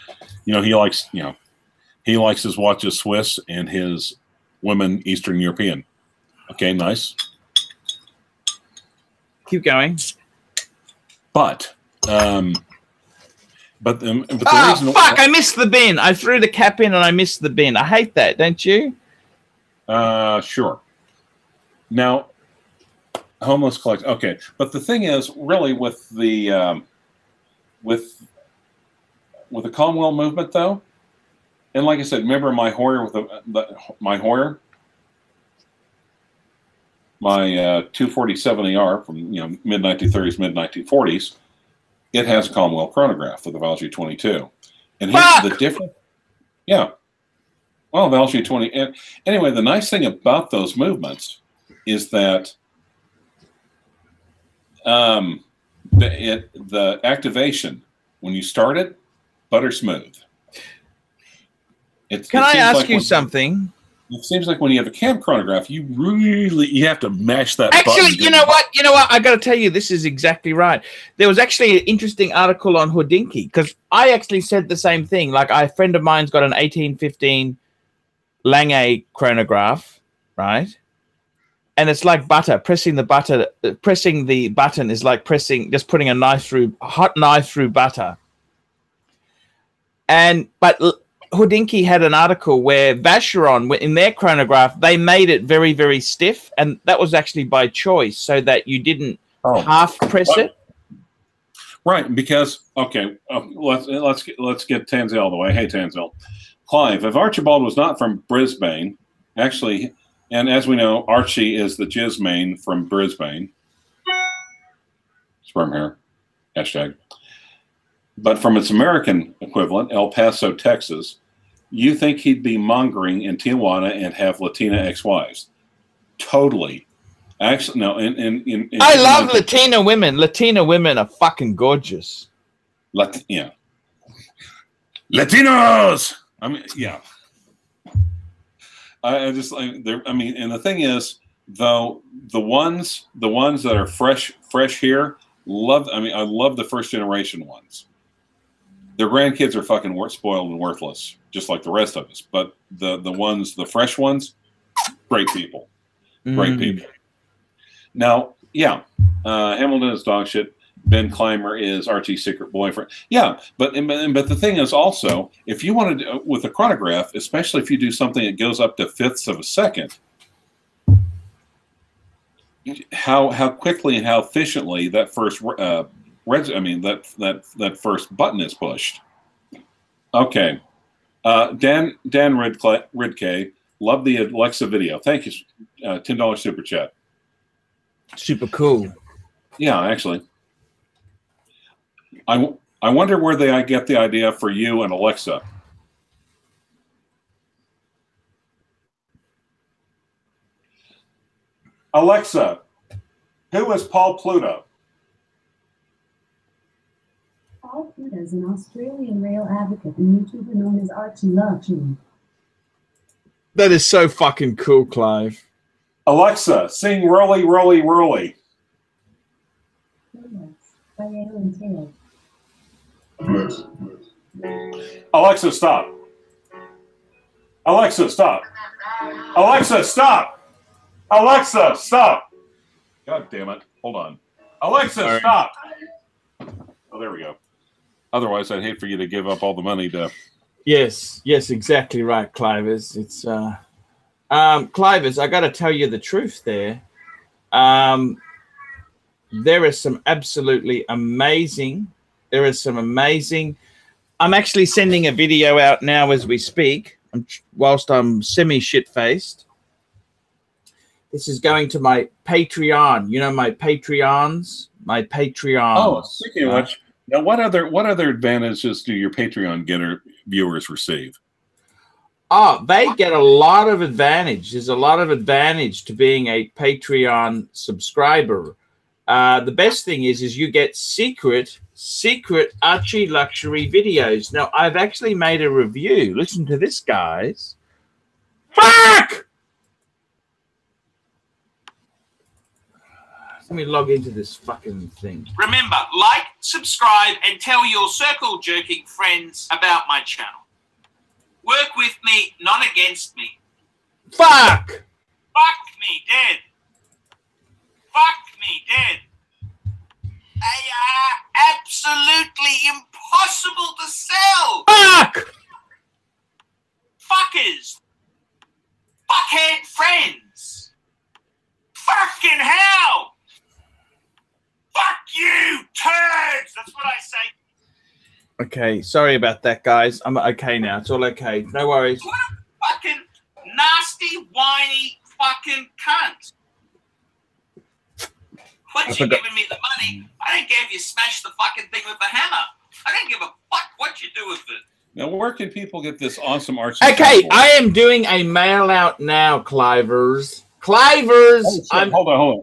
he likes his watches Swiss and his women Eastern European. Okay, nice. Keep going. But the reason. Fuck! I missed the bin. I threw the cap in and I missed the bin. I hate that, don't you? Sure. Now, homeless collection. Okay, but the thing is, really, with the column wheel movement, though, and like I said, remember my Hoyer my Hoyer. My 247 AR from mid 1930s, mid 1940s, it has a column wheel chronograph with a Valgy 22, and here's the difference. Yeah, well, Valgy 20. And anyway, the nice thing about those movements is that the activation when you start it, butter smooth. Can I ask you something? It seems like when you have a cam chronograph, you have to mash that actually, button. you know what? I got to tell you, this is exactly right. There was actually an interesting article on Hodinkee, because I actually said the same thing. Like, a friend of mine's got an 1815 Lange chronograph, right? And it's like butter. Pressing the button is like just putting a hot knife through butter. But Hodinkee had an article where Vacheron, in their chronograph, they made it very, very stiff, and that was actually by choice, so that you didn't half press it. Right, because let's get Tanzil out of the way. Hey, Tanzil, Clive, if Archibald was not from Brisbane, actually, and as we know, Archie is the jizz main from Brisbane. Sperm hair, hashtag. But from its American equivalent, El Paso, Texas, you think he'd be mongering in Tijuana and have Latina ex-wives? Totally. Actually, no. I love Latina women. Latina women are fucking gorgeous. Yeah. Latinos. I mean, yeah. I just like. I mean, and the thing is, though, the ones that are fresh here, love. I mean, I love the first generation ones. Their grandkids are fucking spoiled and worthless, just like the rest of us. But the fresh ones, great people. Great people. Now, yeah, Hamilton is dog shit. Ben Clymer is Archie's secret boyfriend. Yeah, but the thing is also, if you want to, with a chronograph, especially if you do something that goes up to fifths of a second, how quickly and how efficiently that first that first button is pushed. Okay, Dan Ridke, love the Alexa video. Thank you, $10 super chat. Super cool. Yeah, actually. I wonder where I get the idea for you and Alexa. Alexa, who is Paul Pluta? Paul Pluta is an Australian rail advocate and YouTuber known as ARCHIE'S. That is so fucking cool, Clive. Alexa, sing Rolly, Rolly, Rolly. By Alan Taylor. Alexa, stop. Alexa, stop. Alexa, stop. Alexa, stop. God damn it. Hold on. Alexa, stop. Oh, there we go. Otherwise, I'd hate for you to give up all the money to... Yes, exactly right, CLYVERS. It's... CLYVERS, I got to tell you the truth there. There is some absolutely amazing... I'm actually sending a video out now as we speak, whilst I'm semi-shit-faced. This is going to my Patreon. You know my Patreons? My Patreons. Oh, speaking of which, now what other advantages do your Patreon viewers receive? Oh, they get a lot of advantage. There's a lot of advantage to being a Patreon subscriber. The best thing is you get secret Archie luxury videos. Now, I've actually made a review. Listen to this, guys. Fuck! Let me log into this fucking thing. Remember, like, subscribe, and tell your circle-jerking friends about my channel. Work with me, not against me. Fuck! Fuck me dead. Fuck me dead. They are absolutely impossible to sell. Fuck! Fuckers. Fuckhead friends. Fucking hell. Fuck you, turds. That's what I say. Okay, sorry about that, guys. I'm okay now. It's all okay. No worries. What a fucking nasty, whiny fucking cunt. Once you've given me the money, I don't care if you smash the fucking thing with a hammer. I don't give a fuck what you do with it. Now, where can people get this awesome Archie? Okay, I am doing a mail out now, CLYVERS. CLYVERS. Oh, hold on.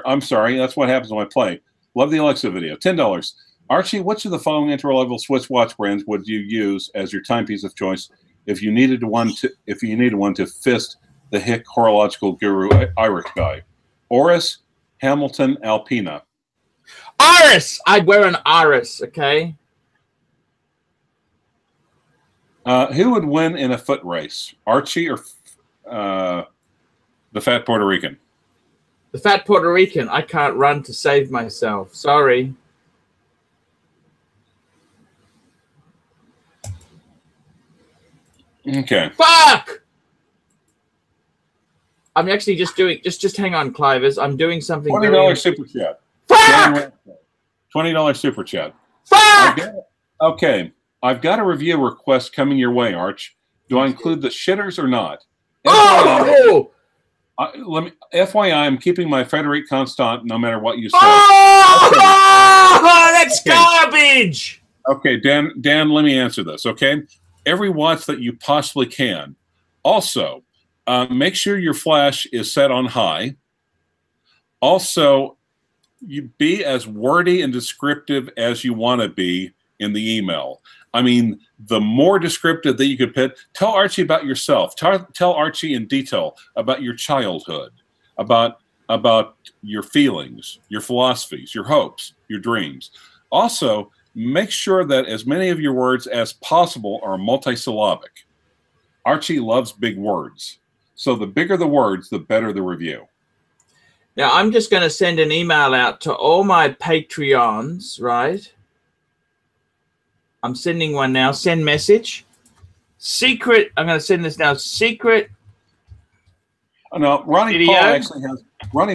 I'm sorry. That's what happens when I play. Love the Alexa video. $10. Archie, which of the following entry-level Swiss watch brands would you use as your timepiece of choice if you needed one to fist the hick horological guru Irish guy. Oris, Hamilton, Alpina. Iris! I'd wear an iris, okay? Who would win in a foot race? Archie or the fat Puerto Rican? The fat Puerto Rican. I can't run to save myself. Sorry. Okay. Fuck! I'm actually just doing... Just hang on, Clivers. I'm doing something... $20 super chat. Fuck! $20 super chat. Fuck! Okay. I've got a review request coming your way, Arch. Do I include the shitters or not? Oh! FYI, I'm keeping my Frederic Constant no matter what you say. Oh! Okay. That's garbage! Okay, Dan, let me answer this, okay? Every watch that you possibly can. Also, make sure your flash is set on high. Also, you be as wordy and descriptive as you want to be in the email. I mean, the more descriptive that you could put, tell Archie about yourself. Tell Archie in detail about your childhood, about your feelings, your philosophies, your hopes, your dreams. Also, make sure that as many of your words as possible are multisyllabic. Archie loves big words. So the bigger the words, the better the review. Now, I'm just going to send an email out to all my Patreons, right? I'm sending one now. Send message. Secret. I'm going to send this now. Secret. Oh, no, Ronnie video.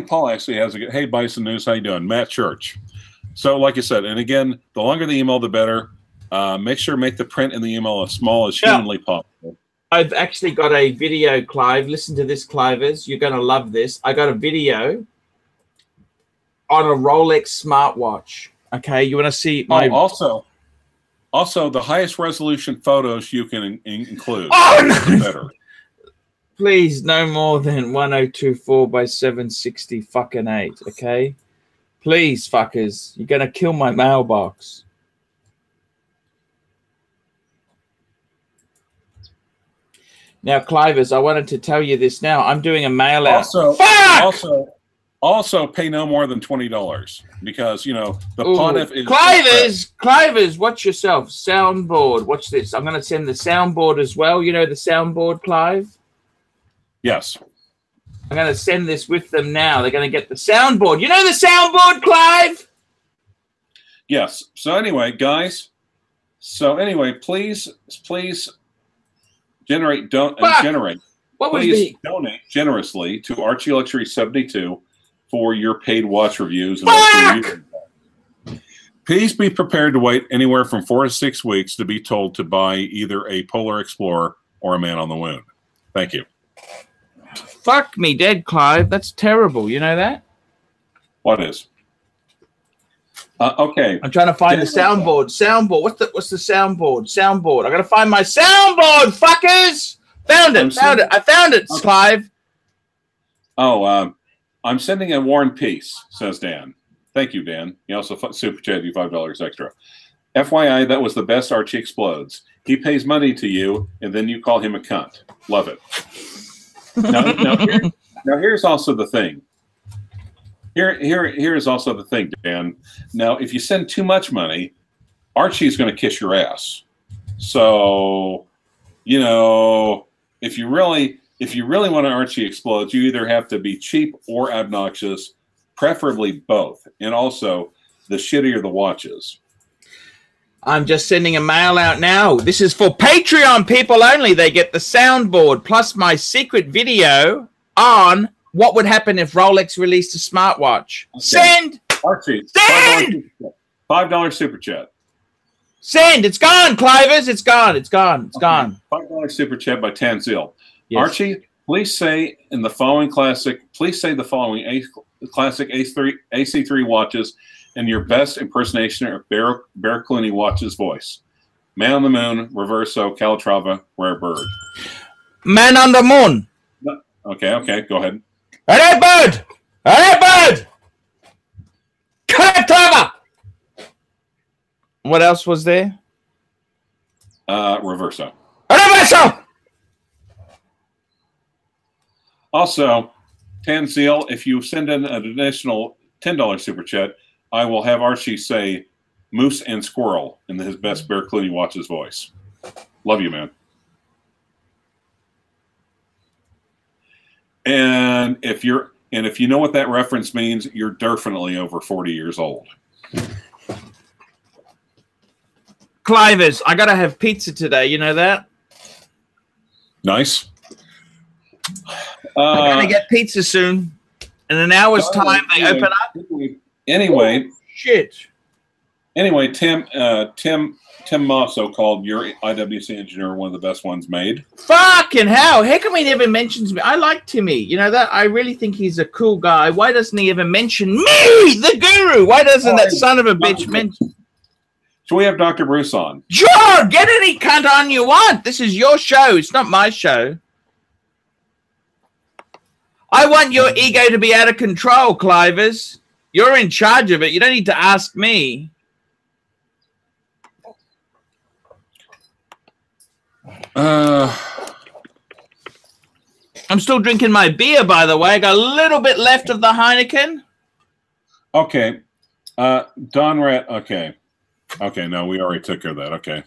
Paul actually has a good, hey, Bison News, how you doing? Matt Church. So like I said, and again, the longer the email, the better. Make the print in the email as small as humanly possible. I've actually got a video, Clive. Listen to this, Clivers. You're going to love this. I got a video on a Rolex smartwatch. Okay, you want to see my... Also, the highest resolution photos you can include. Oh, no. The better. Please, no more than 1024 by 760 fucking 8, okay? Please, fuckers. You're going to kill my mailbox. Now, Clivers, I wanted to tell you this now. I'm doing a mail out. Also, pay no more than $20 because, you know, the Pontiff is... Clivers, watch yourself. Soundboard. Watch this. I'm going to send the soundboard as well. You know the soundboard, Clive? Yes. I'm going to send this with them now. They're going to get the soundboard. You know the soundboard, Clive? Yes. So anyway, guys. Please donate generously to Archie Luxury 72 for your paid watch reviews. And please be prepared to wait anywhere from 4 to 6 weeks to be told to buy either a Polar Explorer or a Man on the Moon. Thank you. Fuck me dead, Clive. That's terrible. You know that? What is? Okay. I'm trying to find the soundboard. Soundboard. What's the soundboard? Soundboard. I gotta find my soundboard, fuckers. Found it. I found it, Clive. Oh, I'm sending a War and Peace, says Dan. Thank you, Dan. He also super chatted you $5 extra. FYI, that was the best Archie Explodes. He pays money to you, and then you call him a cunt. Love it. Now here's also the thing. Here is also the thing, Dan. Now, if you send too much money, Archie's going to kiss your ass. So, you know, if you really want an Archie Explode, you either have to be cheap or obnoxious, preferably both. And also, the shittier the watches. I'm just sending a mail out now. This is for Patreon people only. They get the soundboard plus my secret video on what would happen if Rolex released a smartwatch. Okay. Send! Archie, send! $5 super chat. Send! It's gone, Clivers. It's gone. It's gone. It's gone. $5 super chat by Tanzil. Yes. Archie, please say the following classic AC3 watches and your best impersonation of Bear Clooney watch's voice. Man on the Moon, Reverso, Calatrava, Rare Bird. Man on the Moon. Okay, go ahead. Rare Bird! Rare Bird! Calatrava! What else was there? Reverso. Reverso! Also, Tanzil, if you send in an additional $10 super chat, I will have Archie say moose and squirrel in his best Bear Clooney Watches voice. Love you, man. And if you know what that reference means, you're definitely over 40 years old. CLYVERS, I gotta have pizza today. You know that? Nice. I'm gonna get pizza soon. In an hour's time, they open up. Anyway, oh, shit. Anyway, Tim Mosso called your IWC engineer one of the best ones made. Fucking hell! How come he never mentions me? I like Timmy. You know that? I really think he's a cool guy. Why doesn't he ever mention me, the guru? Why doesn't that son of a bitch mention? So we have Dr. Bruce on. Sure, get any cunt on you want. This is your show. It's not my show. I want your ego to be out of control, CLYVERS. You're in charge of it. You don't need to ask me. I'm still drinking my beer, by the way. I got a little bit left of the Heineken. Okay. Don Rat. Okay. Okay, no, we already took care of that. Okay.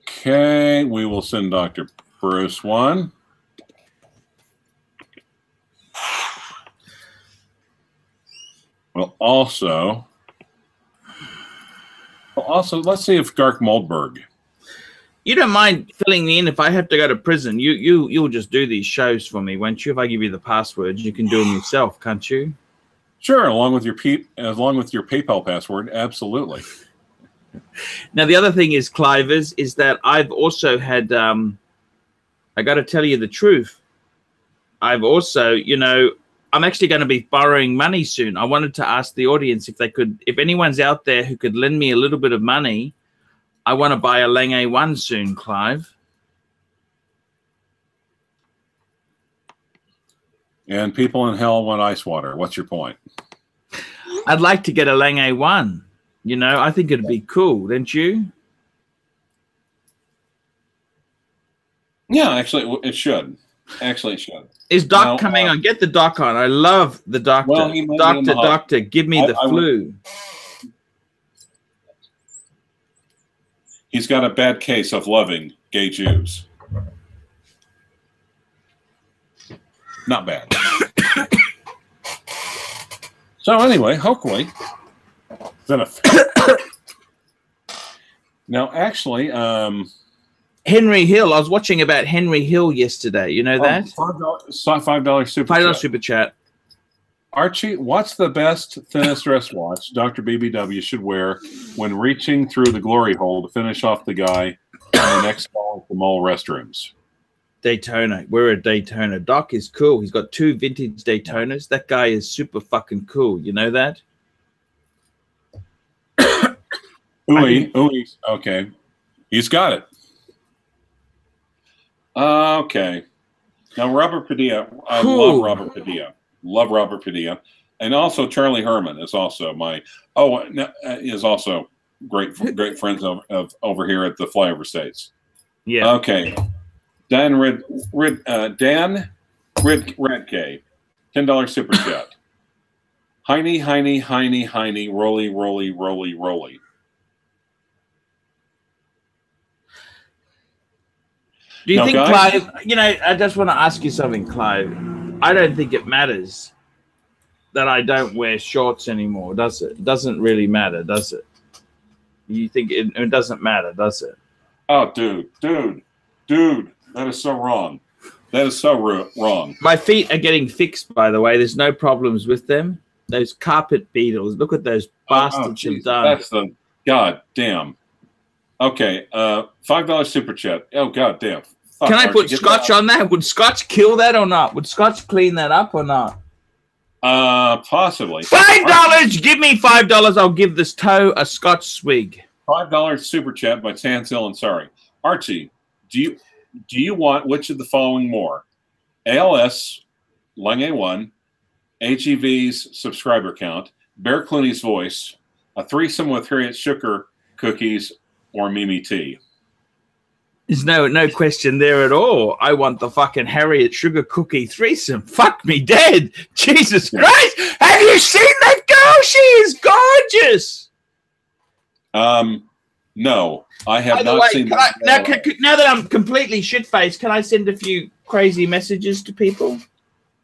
Okay, we will send Dr. Bruce one. Well, also, let's see if Gark Moldberg. You don't mind filling me in if I have to go to prison. You'll just do these shows for me, won't you? If I give you the passwords, you can do them yourself, can't you? Sure, along with your PayPal password, absolutely. Now the other thing is, CLYVERS, is that I've also had. I got to tell you the truth. I've also, you know, I'm actually going to be borrowing money soon. I wanted to ask the audience if they could, if anyone's out there who could lend me a little bit of money. I want to buy a Lang A1 soon, Clive. And people in hell want ice water. What's your point? I'd like to get a Lang A1. You know, I think it'd be cool, don't you? Yeah, actually, it should. Actually, it should. Is Doc coming on? Get the Doc on. I love the doctor. Well, Doctor, give me the flu. He's got a bad case of loving gay Jews. Not bad. So anyway, hopefully. Now, actually, Henry Hill. I was watching about Henry Hill yesterday. You know that? $5 super $5 chat. super chat. Archie, what's the best thinnest wristwatch Dr. BBW should wear when reaching through the glory hole to finish off the guy in the next stall at the mall restrooms? Daytona. We're a Daytona. Doc is cool. He's got 2 vintage Daytonas. That guy is super fucking cool. You know that? Ooey. Okay. He's got it. Okay. Now, Robert Padilla. I love Robert Padilla. Love Robert Padilla. And also Charlie Herman is also is also great friends of over here at the Flyover States. Yeah. Okay. Dan Redke, $10 super chat. Heine, roly. Do you think, guys, Clive, you know, I just want to ask you something, Clive. I don't think it matters that I don't wear shorts anymore, does it? It doesn't really matter, does it? You think it doesn't matter, does it? Oh, dude. That is so wrong. That is so wrong. My feet are getting fixed, by the way. There's no problems with them. Those carpet beetles. Look at those bastards have done. That's the god damn. Okay, $5 super chat. Oh, god damn. Can I put scotch on that? Would scotch kill that or not? Would scotch clean that up or not? Possibly. $5. Give me $5. I'll give this toe a scotch swig. $5 super chat by Tansil and Sorry. Archie, do you want which of the following more? ALS, Lang A1, HEV's subscriber count, Bear Clooney's voice, a threesome with Harriet Sugar cookies, or Mimi T? There's no question there at all. I want the fucking Harriet Sugar Cookie threesome. Fuck me dead. Jesus Christ. Have you seen that girl? She is gorgeous. No, I have not seen that. Now that I'm completely shit-faced, can I send a few crazy messages to people?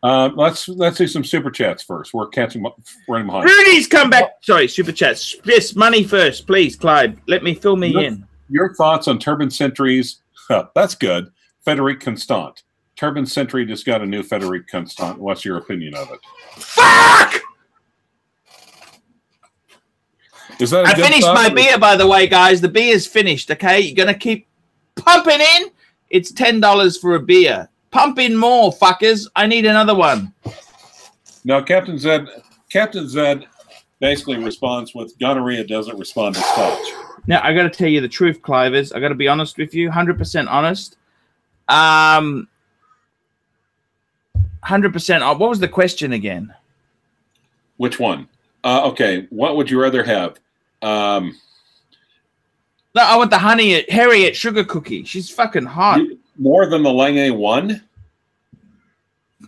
Let's do some super chats first. We're catching running behind. Rudy's come back. Sorry, super chats. Yes, money first, please, Clive. Fill me in. Your thoughts on Turban Sentry's? That's good. Frederic Constant. Turban Sentry just got a new Frederic Constant. What's your opinion of it? Fuck! Is that? I finished my beer, by the way, guys. The beer's finished. Okay, you're gonna keep pumping in. It's $10 for a beer. Pump in more, fuckers. I need another one. Now, Captain Zed basically responds with gonorrhea doesn't respond to scotch. Now, I got to tell you the truth, Clivers. I got to be honest with you, 100% honest. 100%. What was the question again? Which one? Okay, what would you rather have? No, I want the Harriet Sugar Cookie. She's fucking hot. More than the Lange one?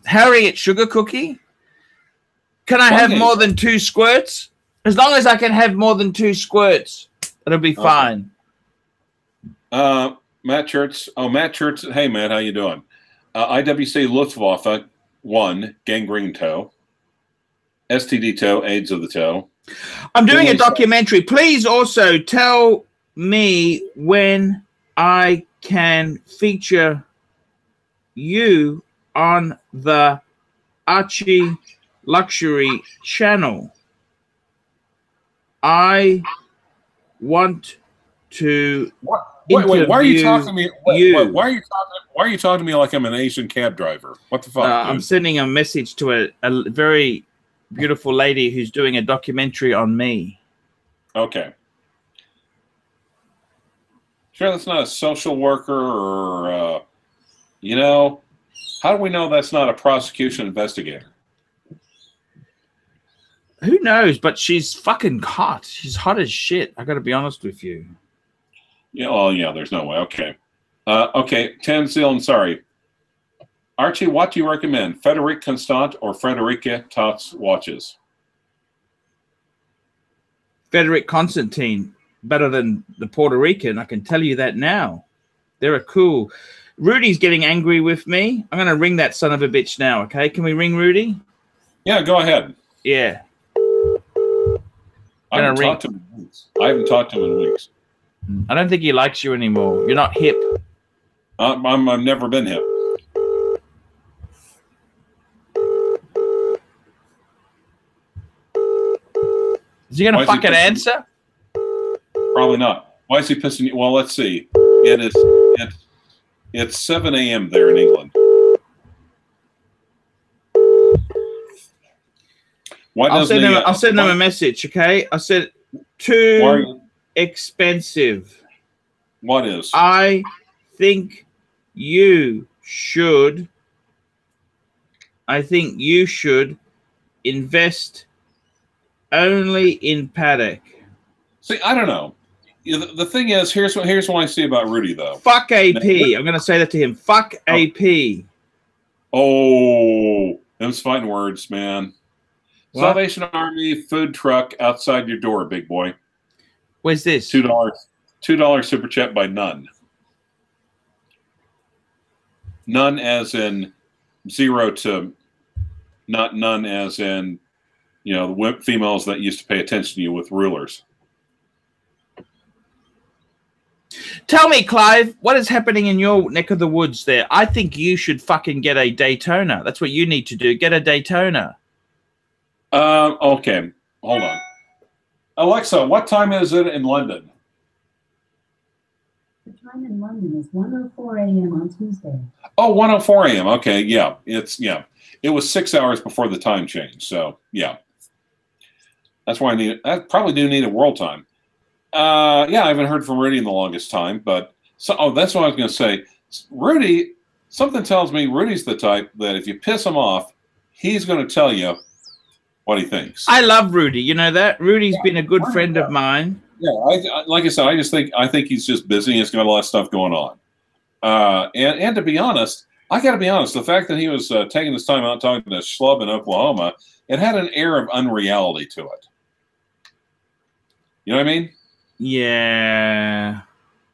Harriet Sugar Cookie? Can I have more than 2 squirts? As long as I can have more than 2 squirts, it'll be fine. Matt Church. Oh, Matt Church. Hey, Matt, how you doing? IWC Luftwaffe 1, gangrene toe. STD toe, AIDS of the toe. I'm doing a documentary. Please also tell me when I can feature you on the Archie Luxury channel. I want to. Wait, why are you talking to me? Why are you talking to me like I'm an Asian cab driver? What the fuck? I'm sending a message to a very beautiful lady who's doing a documentary on me. Okay. Sure, that's not a social worker or, how do we know that's not a prosecution investigator? Who knows? But she's fucking hot. She's hot as shit. I got to be honest with you. Yeah. Oh, yeah. There's no way. Okay. Okay. Tanzil, I'm sorry. Archie, what do you recommend? Frederic Constant or Frederica Tots watches? Frederic Constantine. Better than the Puerto Rican. I can tell you that now. They're a cool. Rudy's getting angry with me. I'm going to ring that son of a bitch now, okay? Can we ring Rudy? Yeah, go ahead. Yeah. I haven't talked to him in weeks. I don't think he likes you anymore. You're not hip. I've never been hip. Is he going to fucking answer? Probably not. Why is he pissing you? Well, let's see. It's 7 a.m. there in England. I'll send them a message, okay? I said too expensive. What is? I think you should invest only in Patek. See, I don't know. The thing is, here's what I see about Rudy, though. Fuck AP. I'm going to say that to him. Fuck AP. Oh, them's fighting words, man. What? Salvation Army food truck outside your door, big boy. Where's this? $2 super chat by None. None as in 0 to, not none as in, the females that used to pay attention to you with rulers. Tell me, Clive, what is happening in your neck of the woods there? I think you should fucking get a Daytona. That's what you need to do. Get a Daytona. Okay. Hold on. Alexa, what time is it in London? The time in London is 1:04 a.m. on Tuesday. Oh, 1:04 a.m. Okay, yeah. It was 6 hours before the time change, so yeah. That's why I probably do need a world time. Yeah, I haven't heard from Rudy in the longest time, but that's what I was going to say. Rudy, something tells me Rudy's the type that if you piss him off, he's going to tell you what he thinks. I love Rudy. You know that? Rudy's been a good friend of mine. Yeah, like I said, I think he's just busy. He's got a lot of stuff going on. And to be honest, I got to be honest, the fact that he was taking his time out talking to Schlub in Oklahoma, it had an air of unreality to it. You know what I mean? Yeah.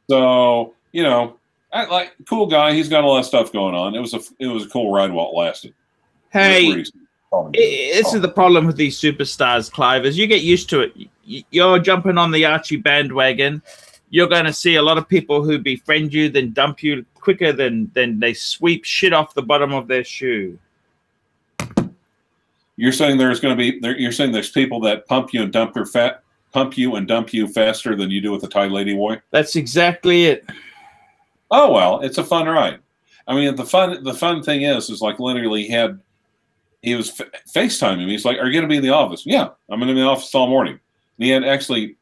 So, you know, like cool guy. He's got a lot of stuff going on. It was a cool ride while it lasted. Hey, this is the problem with these superstars, Clive, is you get used to it. You're jumping on the Archie bandwagon. You're going to see a lot of people who befriend you, then dump you quicker than they sweep shit off the bottom of their shoe. You're saying there's going to be you're saying there's people that pump you and dump you faster than you do with the Thai lady boy? That's exactly it. Oh well, it's a fun ride. I mean, the fun thing is like literally he was FaceTiming me. He's like, "Are you going to be in the office?" "Yeah, I'm going to be in the office all morning." And he had actually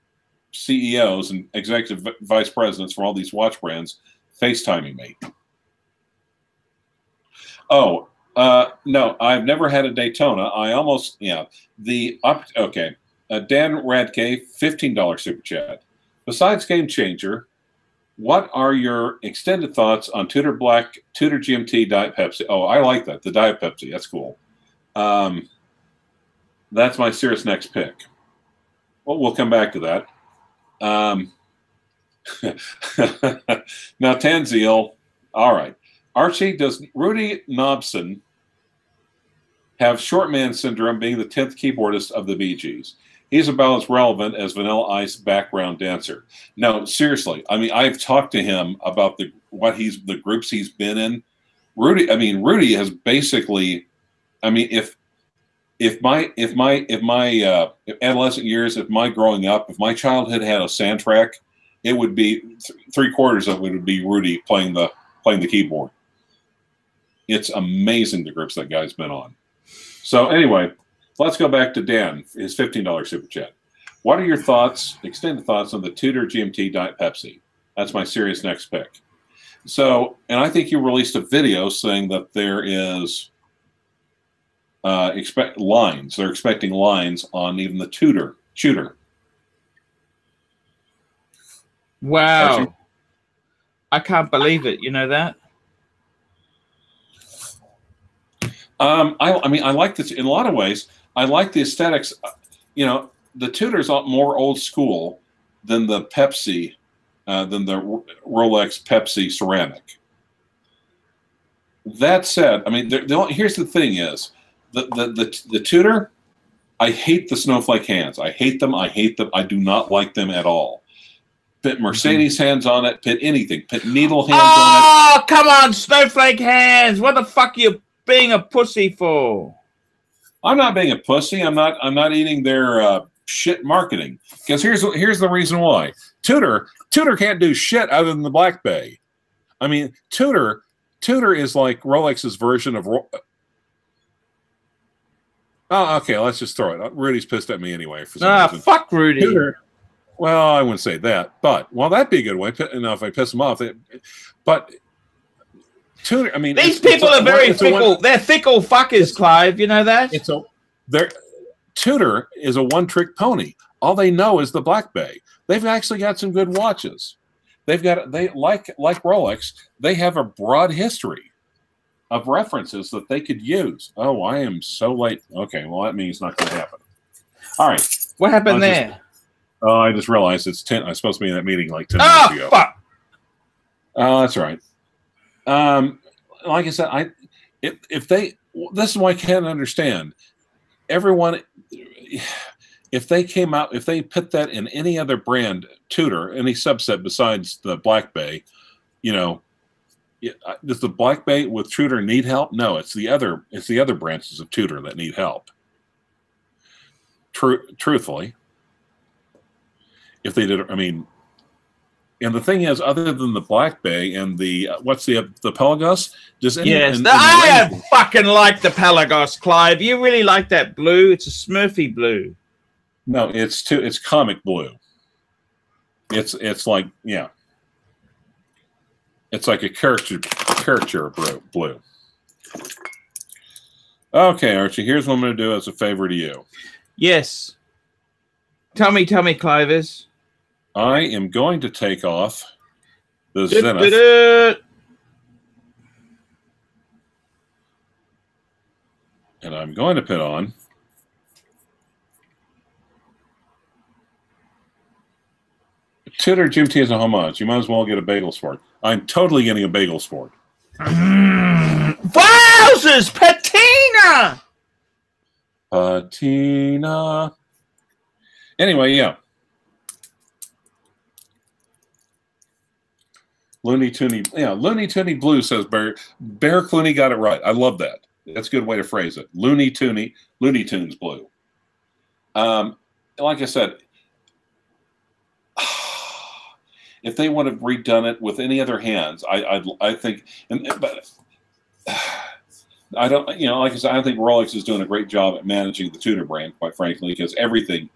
CEOs and executive vice presidents for all these watch brands FaceTiming me. Oh, no, I've never had a Daytona. I almost, yeah. Okay. Dan Radke, $15 super chat. Besides Game Changer, what are your extended thoughts on Tudor GMT Diet Pepsi? Oh, I like that. The Diet Pepsi. That's cool. That's my serious next pick. Well, we'll come back to that. Now, Tanzil. All right. Archie, does Rudy Knobson have short man syndrome, being the 10th keyboardist of the Bee Gees? He's about as relevant as Vanilla Ice background dancer. No, seriously. I mean, I've talked to him about the groups he's been in. Rudy has basically, I mean, if my adolescent years, if my growing up, if my childhood had a soundtrack, it would be 3/4 of it would be Rudy playing the keyboard. It's amazing the groups that guy's been on. So anyway, let's go back to Dan, his $15 super chat. What are your thoughts, extended thoughts, on the Tudor GMT Diet Pepsi? That's my serious next pick. So, and I think you released a video saying that there is lines. They're expecting lines on even the Tudor. Wow. Archie? I can't believe it. You know that? I mean, I like this in a lot of ways. I like the aesthetics. You know, the Tudor's more old school than the Pepsi, than the Rolex Pepsi ceramic. That said, I mean, here's the thing: is the Tudor. I hate the snowflake hands. I hate them. I do not like them at all. Put Mercedes hands on it. Put anything. Put needle hands on it. Oh, come on, snowflake hands! What the fuck are you being a pussy for? I'm not being a pussy. I'm not eating their shit marketing. Because here's the reason why. Tudor can't do shit other than the Black Bay. I mean, Tudor is like Rolex's version of. Oh, okay. Let's just throw it. Rudy's pissed at me anyway for some reason. Fuck Rudy. Tudor. Well, I wouldn't say that, but that'd be a good way. If I piss them off, but Tudor. I mean, these people are very fickle. They're fickle fuckers, Clive. You know that? Tudor is a one-trick pony. All they know is the Black Bay. They've actually got some good watches. They like Rolex. They have a broad history of references that they could use. Oh, I am so late. Okay, well that means it's not going to happen. All right, what happened there? I just realized it's 10. I'm supposed to be in that meeting like 10 minutes ago. Fuck. Oh, that's right. Like I said, this is why I can't understand. Everyone, if they put that in any other brand, Tudor, any subset besides the Black Bay, you know, does the Black Bay with Tudor need help? No, it's the other branches of Tudor that need help. Truthfully. If they did, I mean, and the thing is, other than the Black Bay and the what's the Pelagos? I fucking like the Pelagos, Clive. You really like that blue? It's a Smurfy blue. No, it's comic blue. It's like, yeah, it's like a caricature blue. Okay, Archie. Here's what I'm going to do as a favor to you. Yes. Tell me, CLYVERS. I am going to take off the Zenith. And I'm going to put on Tudor GMT as a homage. You might as well get a bagel sport. I'm totally getting a bagel sport. Wowzers! Patina! Patina. Anyway, yeah. Looney Toony, yeah, Looney Toony Blue says Bear Clooney got it right. I love that. That's a good way to phrase it. Looney Tunes Blue. Like I said, if they would have redone it with any other hands, I think, but I don't, like I said, I think Rolex is doing a great job at managing the Tudor brand, quite frankly, because everything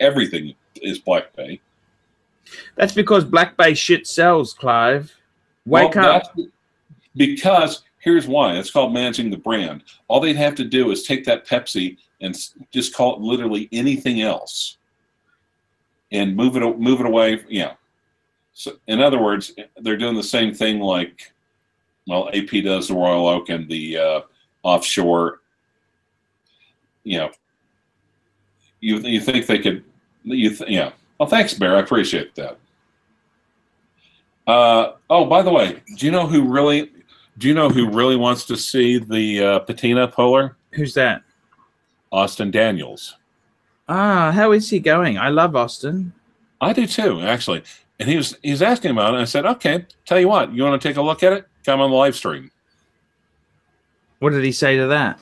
is Black Bay. That's because Black Bay shit sells, Clive. Wake up. Because here's why. It's called managing the brand. All they'd have to do is take that Pepsi and just call it literally anything else and move it away. Yeah. So, in other words, they're doing the same thing like, well, AP does the Royal Oak and the offshore. You think they could? Yeah. Well, thanks, Bear. I appreciate that. Oh, by the way, do you know who really wants to see the patina polar? Who's that? Austin Daniels. Ah, how is he going? I love Austin. I do too, actually. And he's asking about it. And I said, okay, tell you what, you want to take a look at it? Come on the live stream. What did he say to that?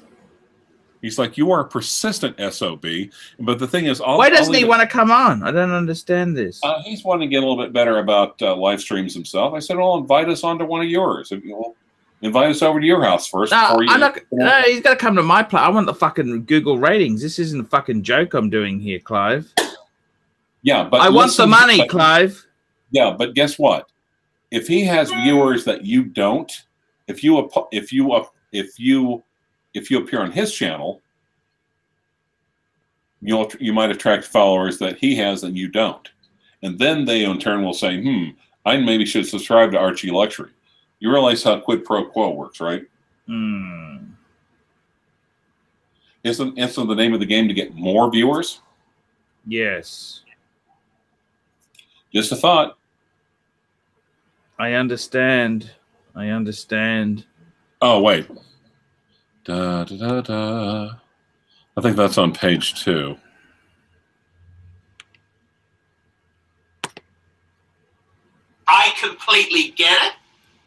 He's like, you are a persistent SOB. But the thing is, why doesn't he want to come on? I don't understand this. He's wanting to get a little bit better about live streams himself. I said, well, invite us onto one of yours. Invite us over to your house first. No, he's got to come to my place. I want the fucking Google ratings. This isn't a fucking joke I'm doing here, Clive. Yeah, but I want the money, Clive. Yeah, but guess what? If he has viewers that you don't, if you appear on his channel, you might attract followers that he has and you don't, and then they in turn will say, I maybe should subscribe to Archie Luxury. You realize how quid pro quo works, right? Isn't the name of the game to get more viewers? Yes. Just a thought. I understand. Oh, wait. Da, da, da, da. I think that's on page 2. I completely get it.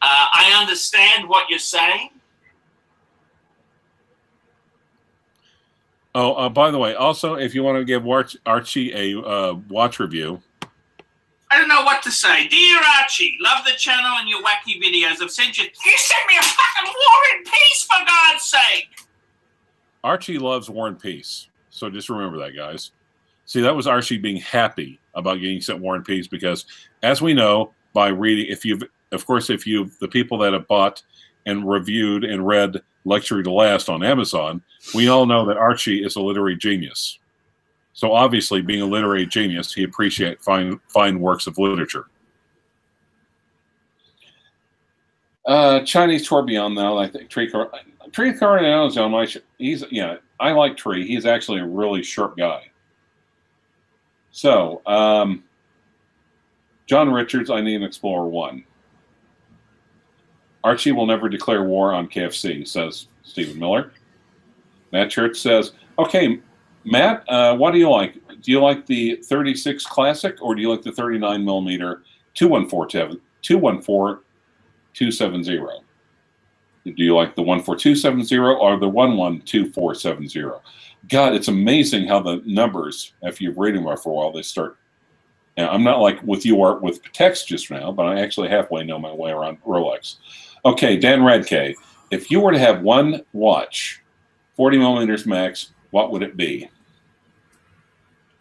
I understand what you're saying. Oh, by the way, also, if you want to give Archie a watch review. I don't know what to say. Dear Archie, love the channel and your wacky videos. I've sent you. You sent me a fucking War and Peace, for God's sake. Archie loves War and Peace. So just remember that, guys. See, that was Archie being happy about getting sent War and Peace because, as we know, by reading, the people that have bought and reviewed and read Luxury to Last on Amazon, we all know that Archie is a literary genius. So obviously, being a literary genius, he appreciates fine works of literature. Chinese tourbillon, though, I think Tree Cardinal is on my. I like Tree. He's actually a really sharp guy. So, John Richards, I need an Explorer 1. Archie will never declare war on KFC, says Stephen Miller. Matt Church says, okay, Matt, what do you like? Do you like the 36 Classic or do you like the 39 millimeter 214-270? Do you like the 14270 or the 112470? God, it's amazing how the numbers, after you've read them for a while, they start. Now, I'm not like with you are with Pateks just now, but I actually halfway know my way around Rolex. Okay, Dan Radke, if you were to have one watch, 40 millimeters max, what would it be?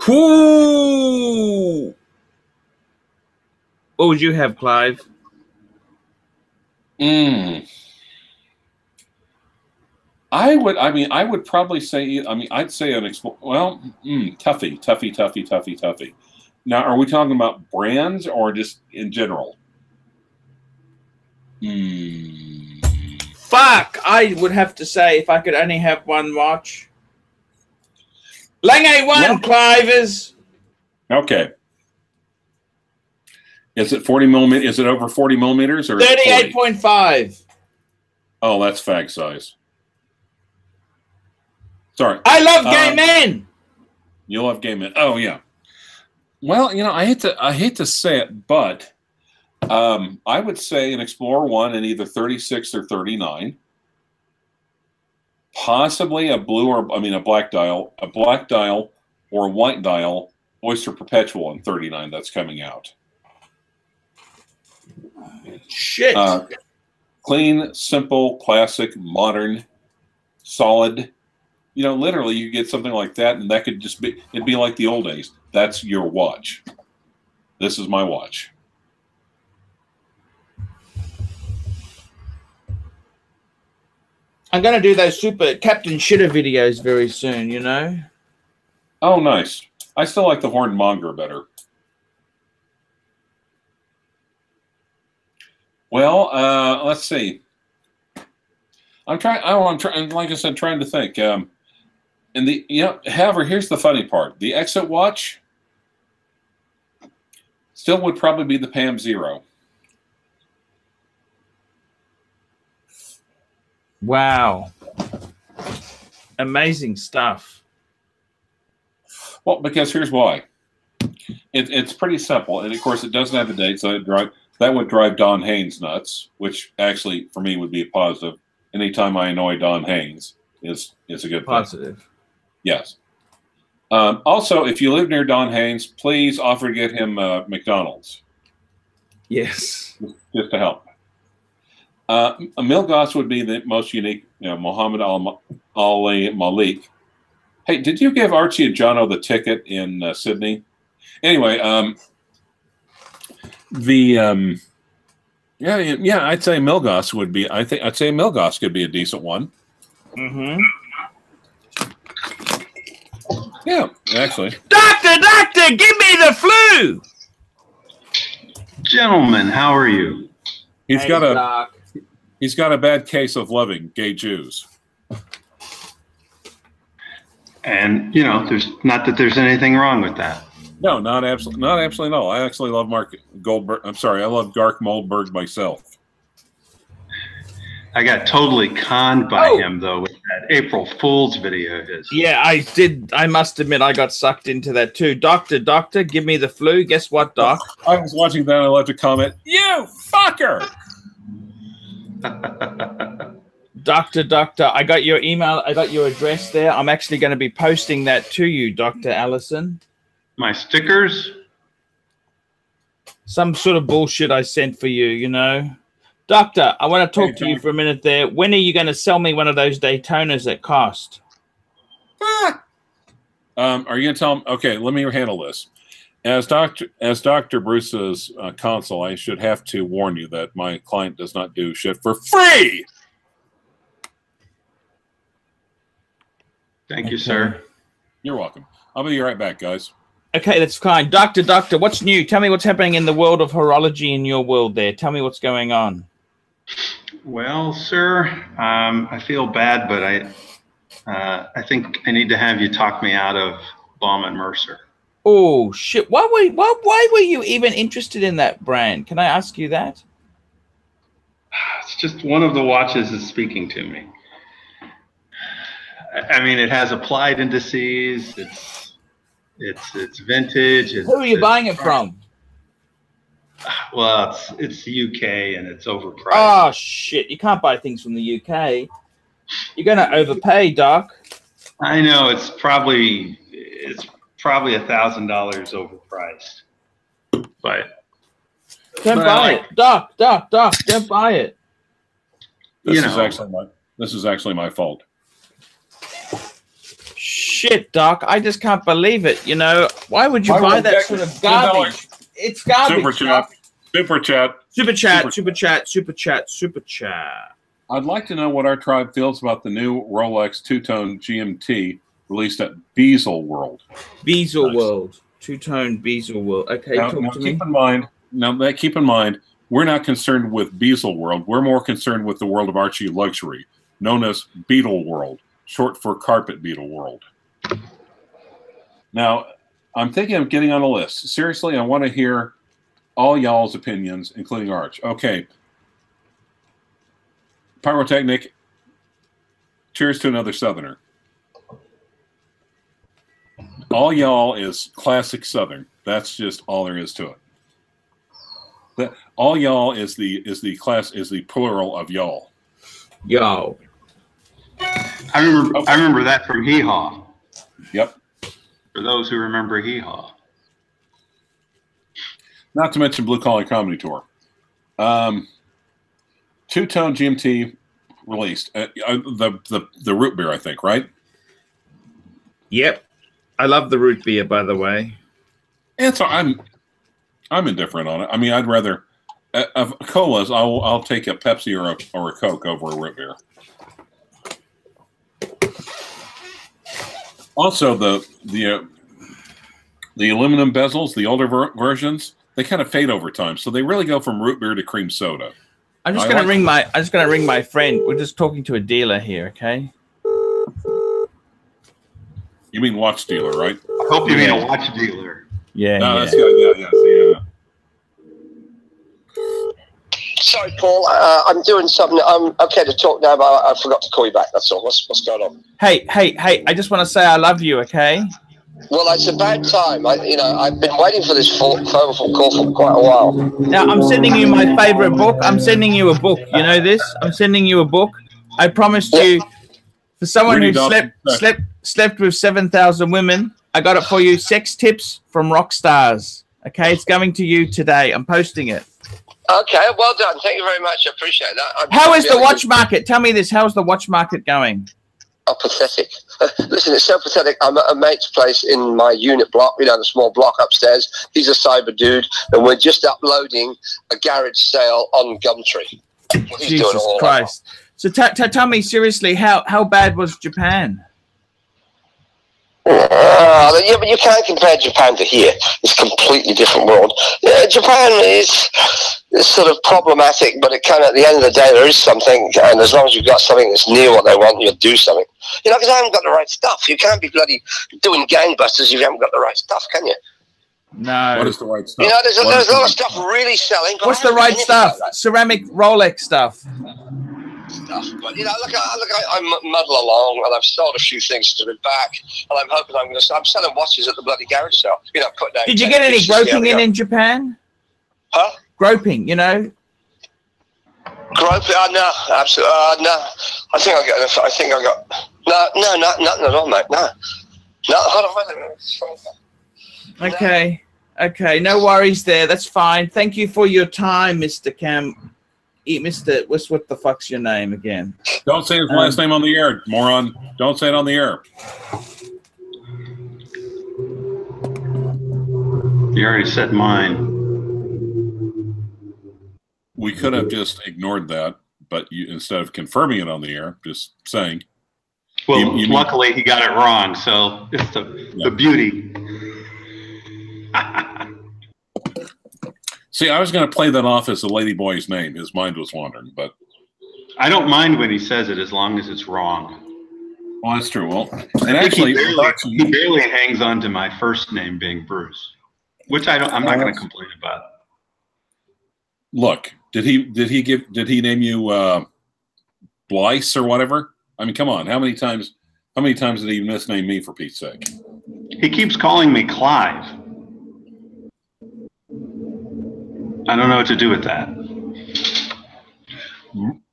Ooh. What would you have, Clive? I would probably say, I'd say Tuffy. Now, are we talking about brands or just in general? Fuck! I would have to say, if I could only have one watch, Lange 1, Clivers. Okay. Is it 40 millimeters? Is it over 40 millimeters or 38.5? Oh, that's fag size. Sorry. I love gay men. You love gay men. Oh yeah. Well, you know, I hate to say it, but I would say an Explorer 1 in either 36 or 39. Possibly a blue or a black dial or a white dial Oyster Perpetual in 39 that's coming out. Shit. Clean, simple, classic, modern, solid. You know, literally you get something like that and that could just be, it'd be like the old days. That's your watch. This is my watch. I'm going to do those super Captain Shitter videos very soon, you know? Oh, nice. I still like the Hornmonger better. Well, let's see. I'm trying, like I said, trying to think. However, here's the funny part. The Exit watch still would probably be the Pam Zero. Wow. Amazing stuff. Well, because here's why. It's pretty simple. And, of course, it doesn't have a date, so that would drive Don Haynes nuts, which actually, for me, would be a positive. Anytime I annoy Don Haynes is a good positive. Thing. Yes. Also, if you live near Don Haynes, please offer to get him McDonald's. Yes. Just to help. A Milgauss would be the most unique, Muhammad Ali Malik. Hey, did you give Archie and Jono the ticket in Sydney? Anyway, I'd say Milgauss would be. I'd say Milgauss could be a decent one. Mm-hmm. Yeah, actually. Doctor, give me the flu. Gentlemen, how are you? He's got a bad case of loving gay Jews. And there's not that there's anything wrong with that. No, not absolutely at all. I actually love Mark Goldberg. I'm sorry, I love Gark Moldberg myself. I got totally conned by him though with that April Fool's video of his. Yeah, I did. I must admit, I got sucked into that too. Doctor, give me the flu. Guess what, Doc? I was watching that and I left a comment. You fucker. Doctor, I got your email. I got your address there. I'm actually going to be posting that to you, Dr. Allison. My stickers? Some sort of bullshit I sent for you, Doctor, I want to talk to you for a minute there. When are you going to sell me one of those Daytonas at cost? Are you going to tell him? Okay, let me handle this. As Dr. Bruce's consul, I should have to warn you that my client does not do shit for free. Thank you, sir. You're welcome. I'll be right back, guys. Okay, that's fine. Doctor, what's new? Tell me what's happening in the world of horology in your world there. Tell me what's going on. Well, sir, I feel bad, but I think I need to have you talk me out of Baum & Mercer. Oh, shit. Why were you even interested in that brand? Can I ask you that? It's just one of the watches is speaking to me. I mean, it has applied indices. It's vintage. Who are you buying it from? Well, it's the UK and it's overpriced. Oh shit! You can't buy things from the UK. You're gonna overpay, Doc. I know it's probably $1,000 overpriced. But don't buy it, Doc. Don't buy it. This is actually my fault. Shit, Doc, I just can't believe it. Why would you buy that sort of garbage? It's garbage. Super chat. I'd like to know what our tribe feels about the new Rolex two-tone GMT released at Bezel World. World. Two-tone Bezel World. Okay, now, talk to me. Keep in mind, we're not concerned with Bezel World. We're more concerned with the world of Archie luxury, known as Beetle World, short for Carpet Beetle World. Now, I'm thinking of getting on a list. Seriously, I want to hear all y'all's opinions, including Arch. Okay. Pyrotechnic, cheers to another Southerner. All y'all is classic Southern. That's just all there is to it. All y'all is the plural of y'all. Y'all. I remember that from Hee Haw. Yep. For those who remember Hee Haw. Not to mention Blue Collar Comedy Tour. Two-tone GMT released. The root beer, I think, right? Yep. I love the root beer, by the way. And so I'm indifferent on it. I mean, I'd rather of colas. I'll take a Pepsi or a Coke over a root beer. Also, the aluminum bezels, the older versions, they kind of fade over time, so they really go from root beer to cream soda. I'm just gonna ring my friend. We're just talking to a dealer here, okay? You mean watch dealer, right? I hope you mean a watch dealer. Yeah. No, yeah. That's good. Yeah. So, yeah. Sorry, Paul. I'm doing something. I'm okay to talk now, but I forgot to call you back. That's all. What's going on? Hey! I just want to say I love you, okay? Well, it's about time. I've been waiting for this phone call for quite a while. Now I'm sending you my favorite book. I'm sending you a book. You know this? I'm sending you a book. I promised you, for someone who slept with 7,000 women, I got it for you. Sex tips from rock stars. Okay, it's coming to you today. I'm posting it. Okay, well done. Thank you very much. I appreciate that. How is the watch market? Tell me this. How's the watch market going? Oh, pathetic. Listen, it's so pathetic. I'm at a mate's place in my unit block, the small block upstairs. He's a cyber dude, and we're just uploading a garage sale on Gumtree. Well, he's Jesus doing all Christ. So tell me seriously, how bad was Japan? Yeah, but you can't compare Japan to here. It's a completely different world. Japan is sort of problematic, but it at the end of the day, there is something, and as long as you've got something that's near what they want, you'll do something. Because I haven't got the right stuff. You can't be bloody doing gangbusters if you haven't got the right stuff, can you? No. What is the right stuff? There's a lot of stuff really selling. What's the right stuff? Like ceramic Rolex stuff. But I muddle along, and I've sold a few things to the back, and I'm hoping I'm selling watches at the bloody garage sale. Did you get any groping in Japan? Huh? Groping, Groping? No, absolutely. No. I think I got. No, nothing at all, mate. No. Hold on. Okay. No worries there. That's fine. Thank you for your time, Mr. Cam. Mr. What the fuck's your name again? Don't say his last name on the air, moron. Don't say it on the air. You already said mine. We could have just ignored that, but instead of confirming it on the air, just saying. Well, luckily he got it wrong, so it's the beauty. See, I was going to play that off as the lady boy's name. His mind was wandering, but I don't mind when he says it as long as it's wrong. Well, that's true. Well, and actually, he barely hangs on to my first name being Bruce, which I'm not going to complain about. Look, did he name you Blyce or whatever? I mean, come on. How many times did he misname me, for Pete's sake? He keeps calling me Clive. I don't know what to do with that.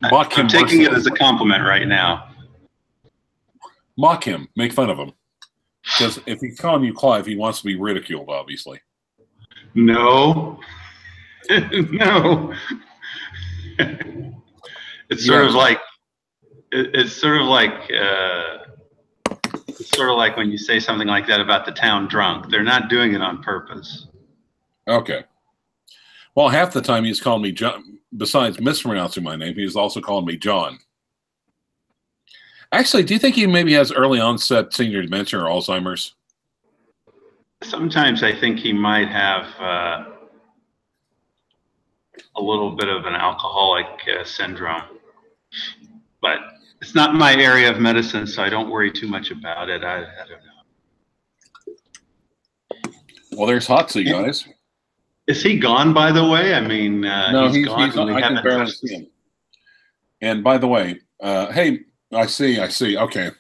I'm taking it as a compliment right now. Mock him. Make fun of him. Because if he's calling you Clive, he wants to be ridiculed, obviously. No. No. It's sort of like when you say something like that about the town drunk. They're not doing it on purpose. Okay. Well, half the time he's called me John. Besides mispronouncing my name, he's also called me John. Actually, do you think he maybe has early onset senior dementia or Alzheimer's? Sometimes I think he might have a little bit of an alcoholic syndrome. But it's not my area of medicine, so I don't worry too much about it. I don't know. Well, there's Hotsy, guys. Is he gone, by the way? I mean, no, he's gone. I can barely see him. And by the way, hey, I see. Okay.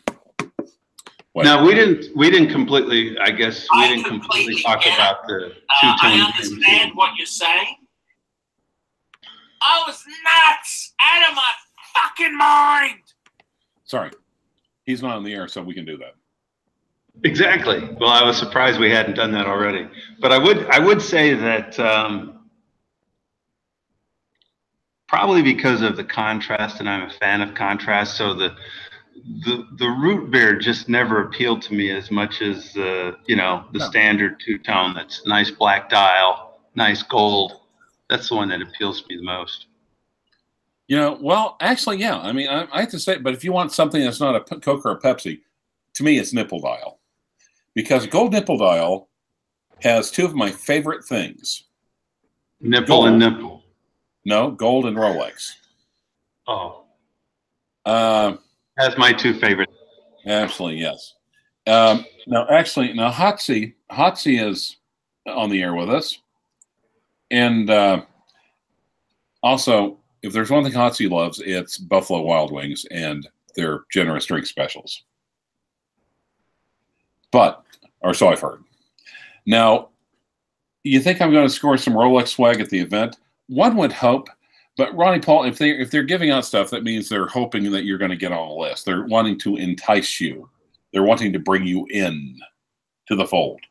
Wait. Now we didn't completely. I guess we didn't completely talk about the two-tone. I understand what you're saying. I was nuts, out of my fucking mind. Sorry, he's not on the air, so we can do that. Exactly. Well, I was surprised we hadn't done that already. But I would say that probably because of the contrast, and I'm a fan of contrast, so the root beer just never appealed to me as much as the standard two-tone. That's nice black dial, nice gold. That's the one that appeals to me the most. Well, actually, yeah. I mean, I have to say, but if you want something that's not a Coke or a Pepsi, to me, it's nipple dial. Because gold nipple dial has two of my favorite things. Nipple gold. And nipple. No, gold and Rolex. Oh. That's my two favorite. Absolutely, yes. Now, Hotsy is on the air with us. And also, if there's one thing Hotsy loves, it's Buffalo Wild Wings and their generous drink specials. Or so I've heard. Now, you think I'm going to score some Rolex swag at the event? One would hope, but Ronnie Paul, if they're giving out stuff, that means they're hoping that you're going to get on a list. They're wanting to entice you. They're wanting to bring you in to the fold.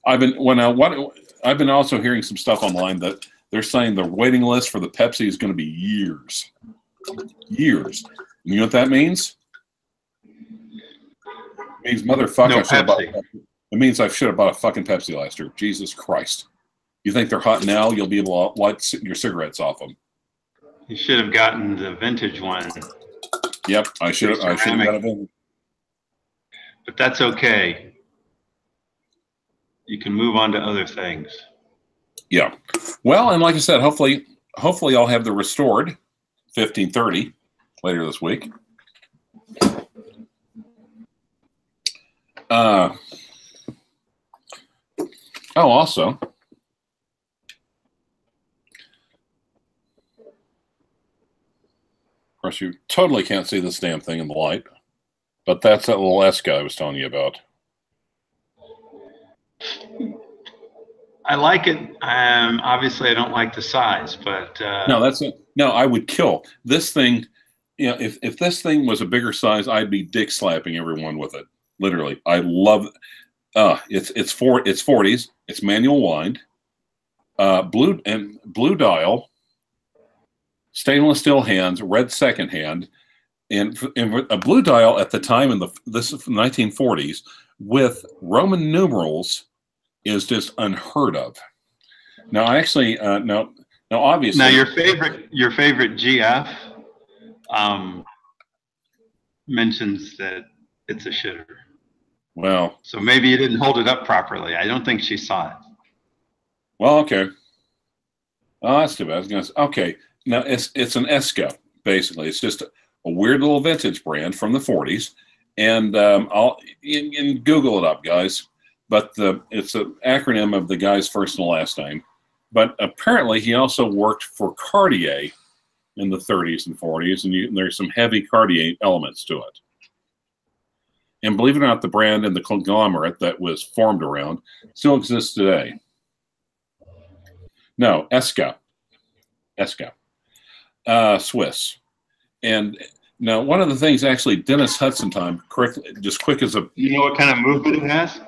I've been also hearing some stuff online that they're saying the waiting list for the Pepsi is going to be years. Years. You know what that means? It means motherfucker. No Pepsi. It means I should have bought a fucking Pepsi last year. Jesus Christ. You think they're hot now? You'll be able to light your cigarettes off them. You should have gotten the vintage one. Yep, I should have got a vintage. But that's okay. You can move on to other things. Yeah. Well, and like I said, hopefully I'll have the restored 1530 later this week. Also, of course, you totally can't see this damn thing in the light, but that's that little S guy I was telling you about. I like it. Obviously, I don't like the size, but no, that's it. No, I would kill this thing. If this thing was a bigger size, I'd be dick slapping everyone with it. Literally, I love. It's 40s. It's manual wind, blue dial, stainless steel hands, red second hand, and a blue dial at the time in the 1940s with Roman numerals is just unheard of. Now, actually, now obviously, now your favorite GF mentions that it's a shitter. Well, so maybe you didn't hold it up properly. I don't think she saw it. Well, okay. Oh, that's too bad. I was gonna say, okay, now it's an Esca basically. It's just a weird little vintage brand from the 40s, and I'll Google it up, guys. But it's an acronym of the guy's first and last name. But apparently, he also worked for Cartier in the 30s and 40s, and there's some heavy Cartier elements to it. And believe it or not, the brand and the conglomerate that was formed around still exists today. No, Esca, Swiss. And now, one of the things, actually, Dennis Hudson time, correctly, just quick as a... You know what kind of movement it has?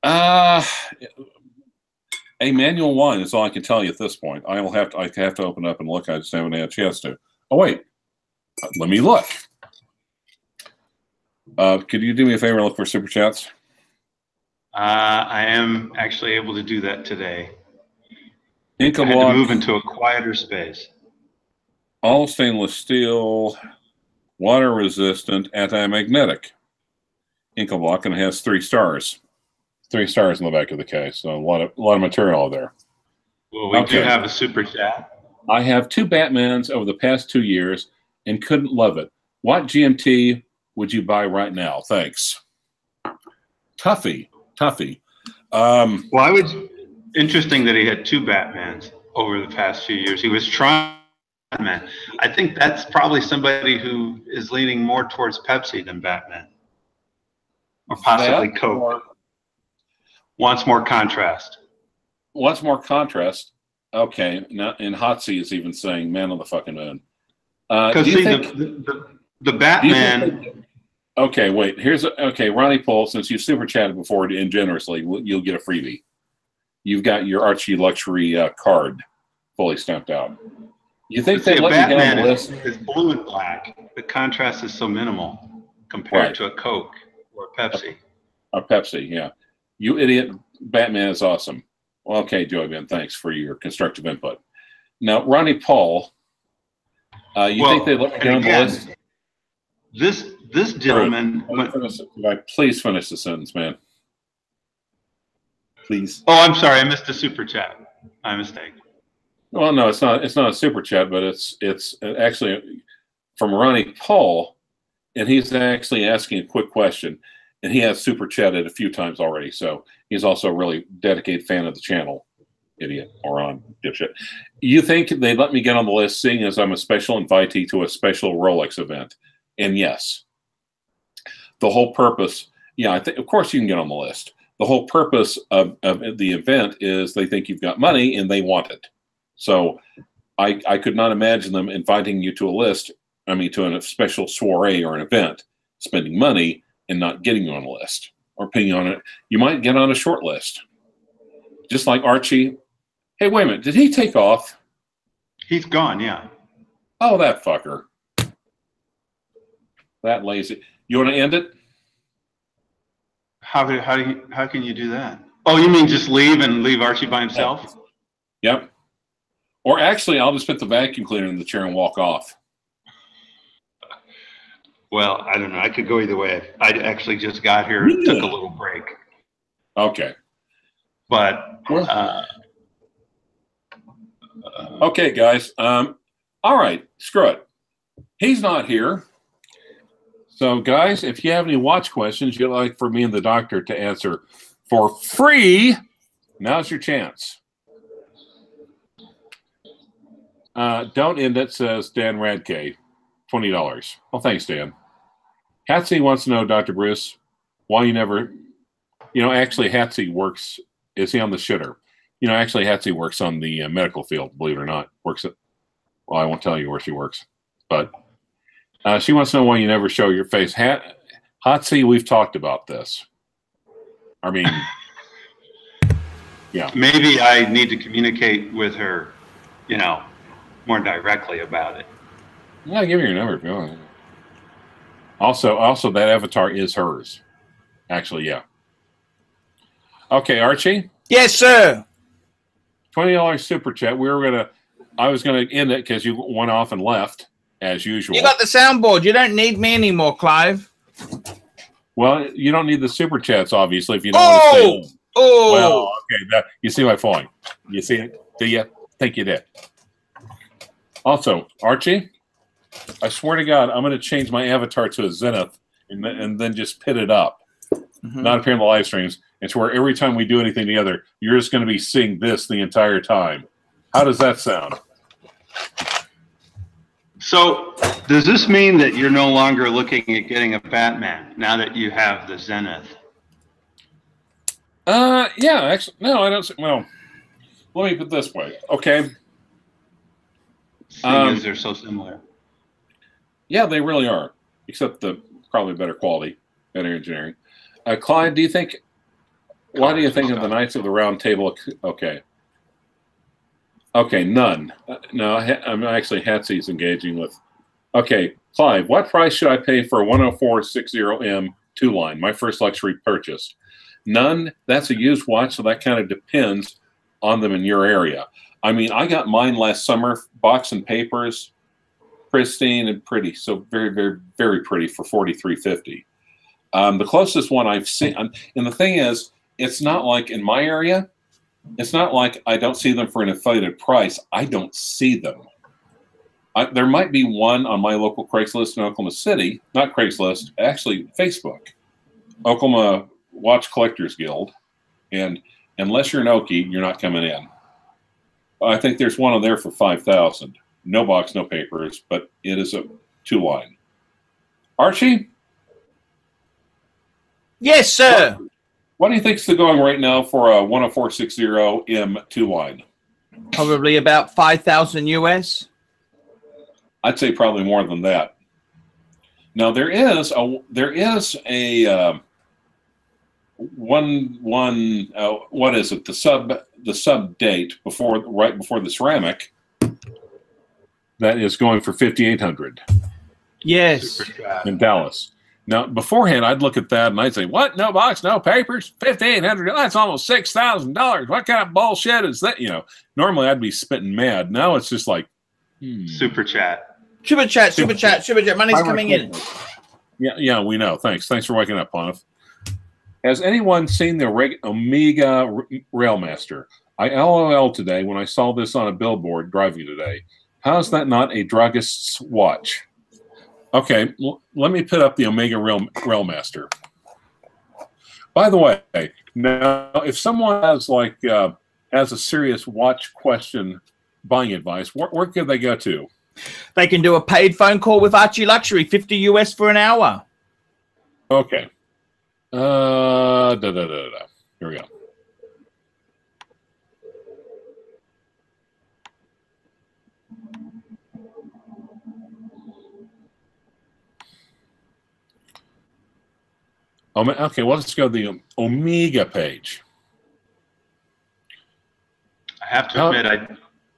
A manual wind is all I can tell you at this point. I have to open up and look. I just haven't had a chance to. Oh, wait. Let me look. Could you do me a favor and look for Super Chats? I am actually able to do that today. I had to move into a quieter space. All stainless steel, water resistant, anti-magnetic. Inkle block, and it has 3 stars. 3 stars in the back of the case. So a lot of material there. Well, we do have a Super Chat. I have 2 Batmans over the past 2 years and couldn't love it. What GMT would you buy right now? Thanks. Tuffy. Well, interesting that he had two Batmans over the past few years. He was trying Batman. I think that's probably somebody who is leaning more towards Pepsi than Batman, or possibly Coke. Wants more contrast. Wants more contrast. Okay, now and Hotsy is even saying "Man on the fucking moon." Because the Batman. Okay, wait. Okay, Ronnie Pohl. Since you super chatted before and generously, you'll get a freebie. You've got your Archie luxury card fully stamped out. You think they let me get on the list? Is blue and black. The contrast is so minimal compared to a Coke or a Pepsi. A Pepsi, yeah. You idiot. Batman is awesome. Well, okay, Joey Ben, thanks for your constructive input. Now, Ronnie Paul, you think they let me get on the list? This gentleman. Please finish the sentence, man. Please. Oh, I'm sorry, I missed a super chat. My mistake. Well, no, it's not. It's not a super chat, but it's actually from Ronnie Paul, and he's actually asking a quick question, and he has super chatted a few times already, so he's also a really dedicated fan of the channel. Idiot, moron, dipshit. You think they let me get on the list, seeing as I'm a special invitee to a special Rolex event? And yes, the whole purpose. Yeah, I think of course you can get on the list. The whole purpose of the event is they think you've got money and they want it. So I could not imagine them inviting you to a list, to a special soiree or an event, spending money and not getting you on a list or putting you on it. You might get on a short list. Just like Archie. Hey, wait a minute. Did he take off? He's gone, yeah. Oh, that fucker. That lazy. You want to end it? How can you do that? Oh, you mean just leave and leave Archie by himself? Yep. Or actually, I'll just put the vacuum cleaner in the chair and walk off. Well, I don't know. I could go either way. I actually just got here and took a little break. Okay. But okay, guys. All right. Screw it. He's not here. So, guys, if you have any watch questions you'd like for me and the doctor to answer for free, now's your chance. Don't end it, says Dan Radke. $20. Well, thanks, Dan. Hatsy wants to know, Dr. Bruce, why you never, actually Hatsy works, is he on the shitter? Actually Hatsy works on the medical field, believe it or not. Works at, well, I won't tell you where she works, but she wants to know why you never show your face. Hatsy, we've talked about this. I mean, yeah. Maybe I need to communicate with her, more directly about it. Yeah, give me your number if you want. Also, that avatar is hers. Actually, yeah. Okay, Archie? Yes, sir. $20 super chat. I was gonna end it because you went off and left, as usual. You got the soundboard. You don't need me anymore, Clive. Well, you don't need the super chats, obviously, if you don't want to stay. Oh! Well, okay, you see my point. You see it? Do you? Think you did. Also, Archie, I swear to God, I'm going to change my avatar to a zenith and then just pit it up. Not appear in the live streams. It's where every time we do anything together, you're just going to be seeing this the entire time. How does that sound? So, does this mean that you're no longer looking at getting a Batman now that you have the zenith? Yeah, actually, no, I don't. Well, let me put it this way. Okay. Seeing as they're so similar. Yeah, they really are, except the probably better quality, better engineering. Clyde, why do you think of the Knights of the Round Table? Okay. Okay, none. No, I'm actually Hatsy's engaging with. Okay, Clive, what price should I pay for a 10460M 2-line, my first luxury purchase? None. That's a used watch, so that kind of depends on them in your area. I mean, I got mine last summer, box and papers, pristine and pretty, so very, very, very pretty for $43.50. The closest one I've seen, and the thing is, it's not like in my area, it's not like I don't see them for an inflated price. I don't see them. There might be one on my local Craigslist in Oklahoma City, not Craigslist, actually Facebook. Oklahoma Watch Collectors Guild, and unless you're an Okie, you're not coming in. I think there's one on there for 5,000. No box, no papers, but it is a 2-line. Archie? Yes, sir. What do you think's the going right now for a 10460 M 2-line? Probably about 5,000 US. I'd say probably more than that. Now there is a what is it? The sub date right before the ceramic that is going for 5,800. Yes. In Dallas. Now beforehand, I'd look at that and I'd say, "What? No box, no papers, 5,800. That's almost $6,000. What kind of bullshit is that?" You know, normally I'd be spitting mad. Now it's just like Super chat. Super chat. Money's coming in. Yeah, we know. Thanks for waking up, Ponif. Has anyone seen the Omega Railmaster? I LOL today when I saw this on a billboard driving today. How is that not a druggist's watch? Okay, let me put up the Omega Railmaster. By the way, now if someone has has a serious watch question, buying advice, where could they go to? They can do a paid phone call with Archie Luxury, 50 US for an hour. Okay. Here we go. Okay, well, let's go to the Omega page. I have to admit, I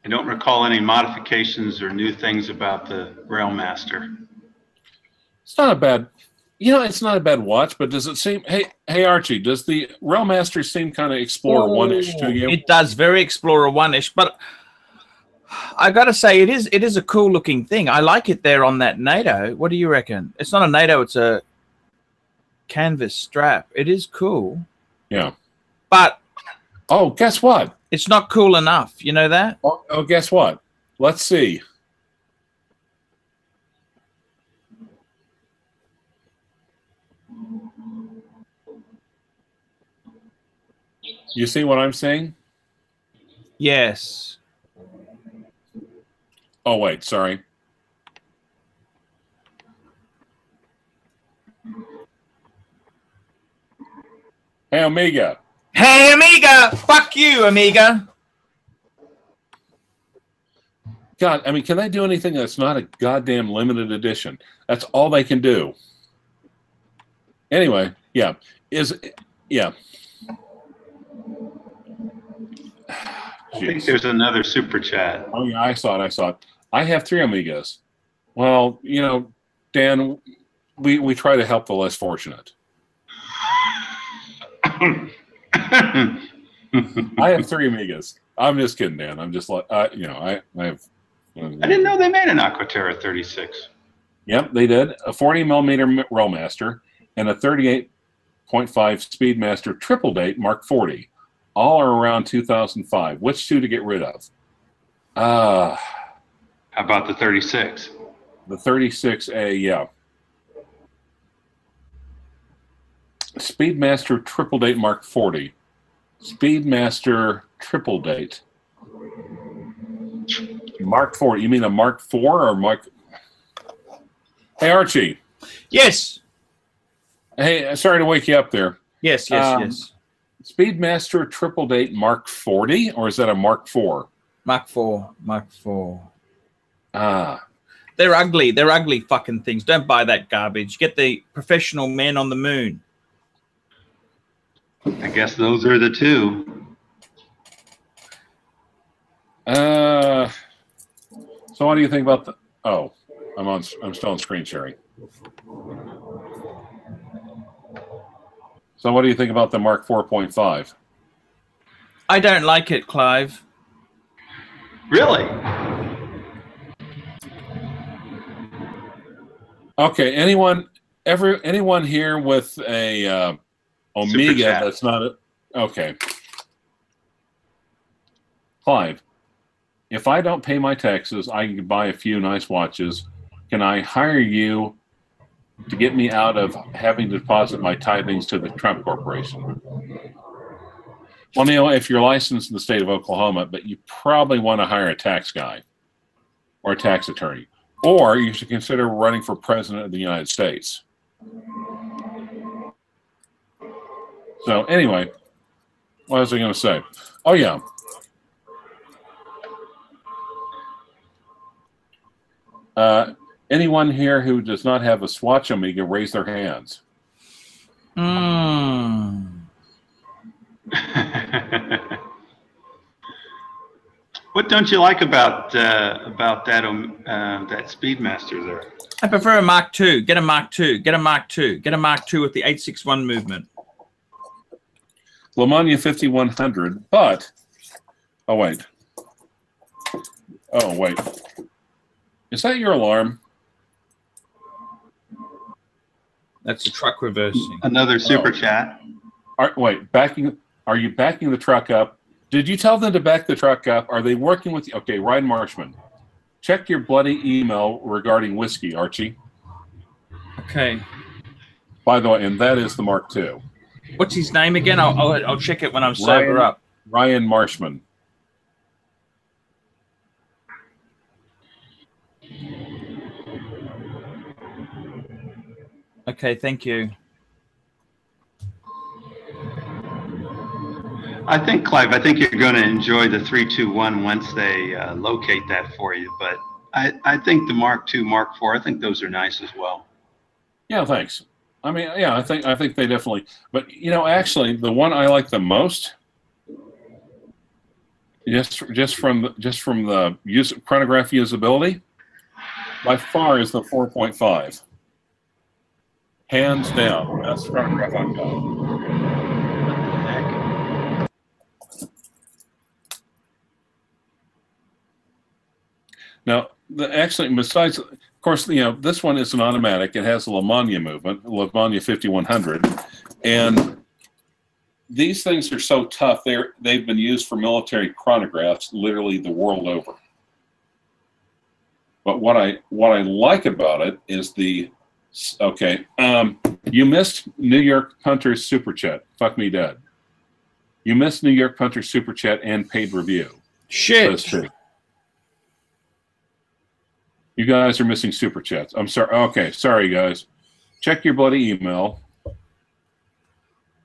don't recall any modifications or new things about the Railmaster. It's not a bad, it's not a bad watch, but does it seem, hey Archie, does the Railmaster seem kind of Explorer 1-ish to you? It does, very Explorer 1-ish, but I got to say, it is a cool looking thing. I like it there on that NATO. What do you reckon? It's not a NATO, it's a canvas strap. It is cool. Yeah. But oh, guess what? It's not cool enough. You know that? Oh, guess what? Let's see. You see what I'm saying? Yes. Oh, wait, sorry. Hey, Omega. Hey, Amiga! Fuck you, Amiga! God, I mean, can they do anything that's not a goddamn limited edition? That's all they can do. Anyway, yeah. Yeah. I think there's another super chat. Oh, yeah, I saw it. I have 3 Amigas. Well, Dan, we try to help the less fortunate. I have 3 Amigas. I'm just kidding, Dan. I'm just like, I have. I didn't know they made an Aquaterra 36. Yep, they did. A 40mm Railmaster and a 38.5 Speedmaster triple date Mark 40. All are around 2005. Which 2 to get rid of? How about the 36? The 36A, yeah. Speedmaster triple date Mark 40. Speedmaster triple date. Mark 40. You mean a Mark 4 or Mark? Hey, Archie. Yes. Hey, sorry to wake you up there. Yes. Speedmaster triple date Mark 40, or is that a Mark 4? Mark 4. Ah. They're ugly. They're ugly fucking things. Don't buy that garbage. Get the professional man on the moon. I guess those are the 2. So what do you think about the? Oh, I'm still on screen sharing. So what do you think about the Mark 4.5? I don't like it, Clive. Really? Okay. Anyone here with a Omega that's not a okay. Clive, if I don't pay my taxes, I can buy a few nice watches. Can I hire you to get me out of having to deposit my tithings to the Trump Corporation. Well, Neil, if you're licensed in the state of Oklahoma, but you probably want to hire a tax guy or a tax attorney, or you should consider running for president of the United States. So anyway, what was I going to say? Oh, yeah. Anyone here who does not have a Swatch Omega, raise their hands. What don't you like about that Speedmaster there? I prefer a Mark II. Get a Mark II. Get a Mark II. Get a Mark II with the 861 movement. Lamania 5100, but oh wait, is that your alarm? That's the truck reversing. Another super chat. Are you backing the truck up? Did you tell them to back the truck up? Are they working with you? Okay, Ryan Marshman, check your bloody email regarding whiskey, Archie. Okay. By the way, and that is the Mark II. What's his name again? I'll check it when I'm sober up. Ryan Marshman. Okay, thank you. I think, Clive, I think you're going to enjoy the 321 once they locate that for you. But I think the Mark II, Mark IV, I think those are nice as well. Yeah, thanks. I mean, yeah, I think they definitely. But you know, actually, the one I like the most, just from the chronograph usability, by far is the 4.5. Hands down, best chronograph I've got. Now, actually, besides, of course, you know, this one is an automatic. It has a Lamania movement, Lamania 5100, and these things are so tough. They've been used for military chronographs literally the world over. But what I like about it is the you missed New York Punter's Super Chat. Fuck me dead. You missed New York Punter's Super Chat and paid review. Shit. That's true. You guys are missing Super Chats. I'm sorry. Okay, sorry, guys. Check your bloody email.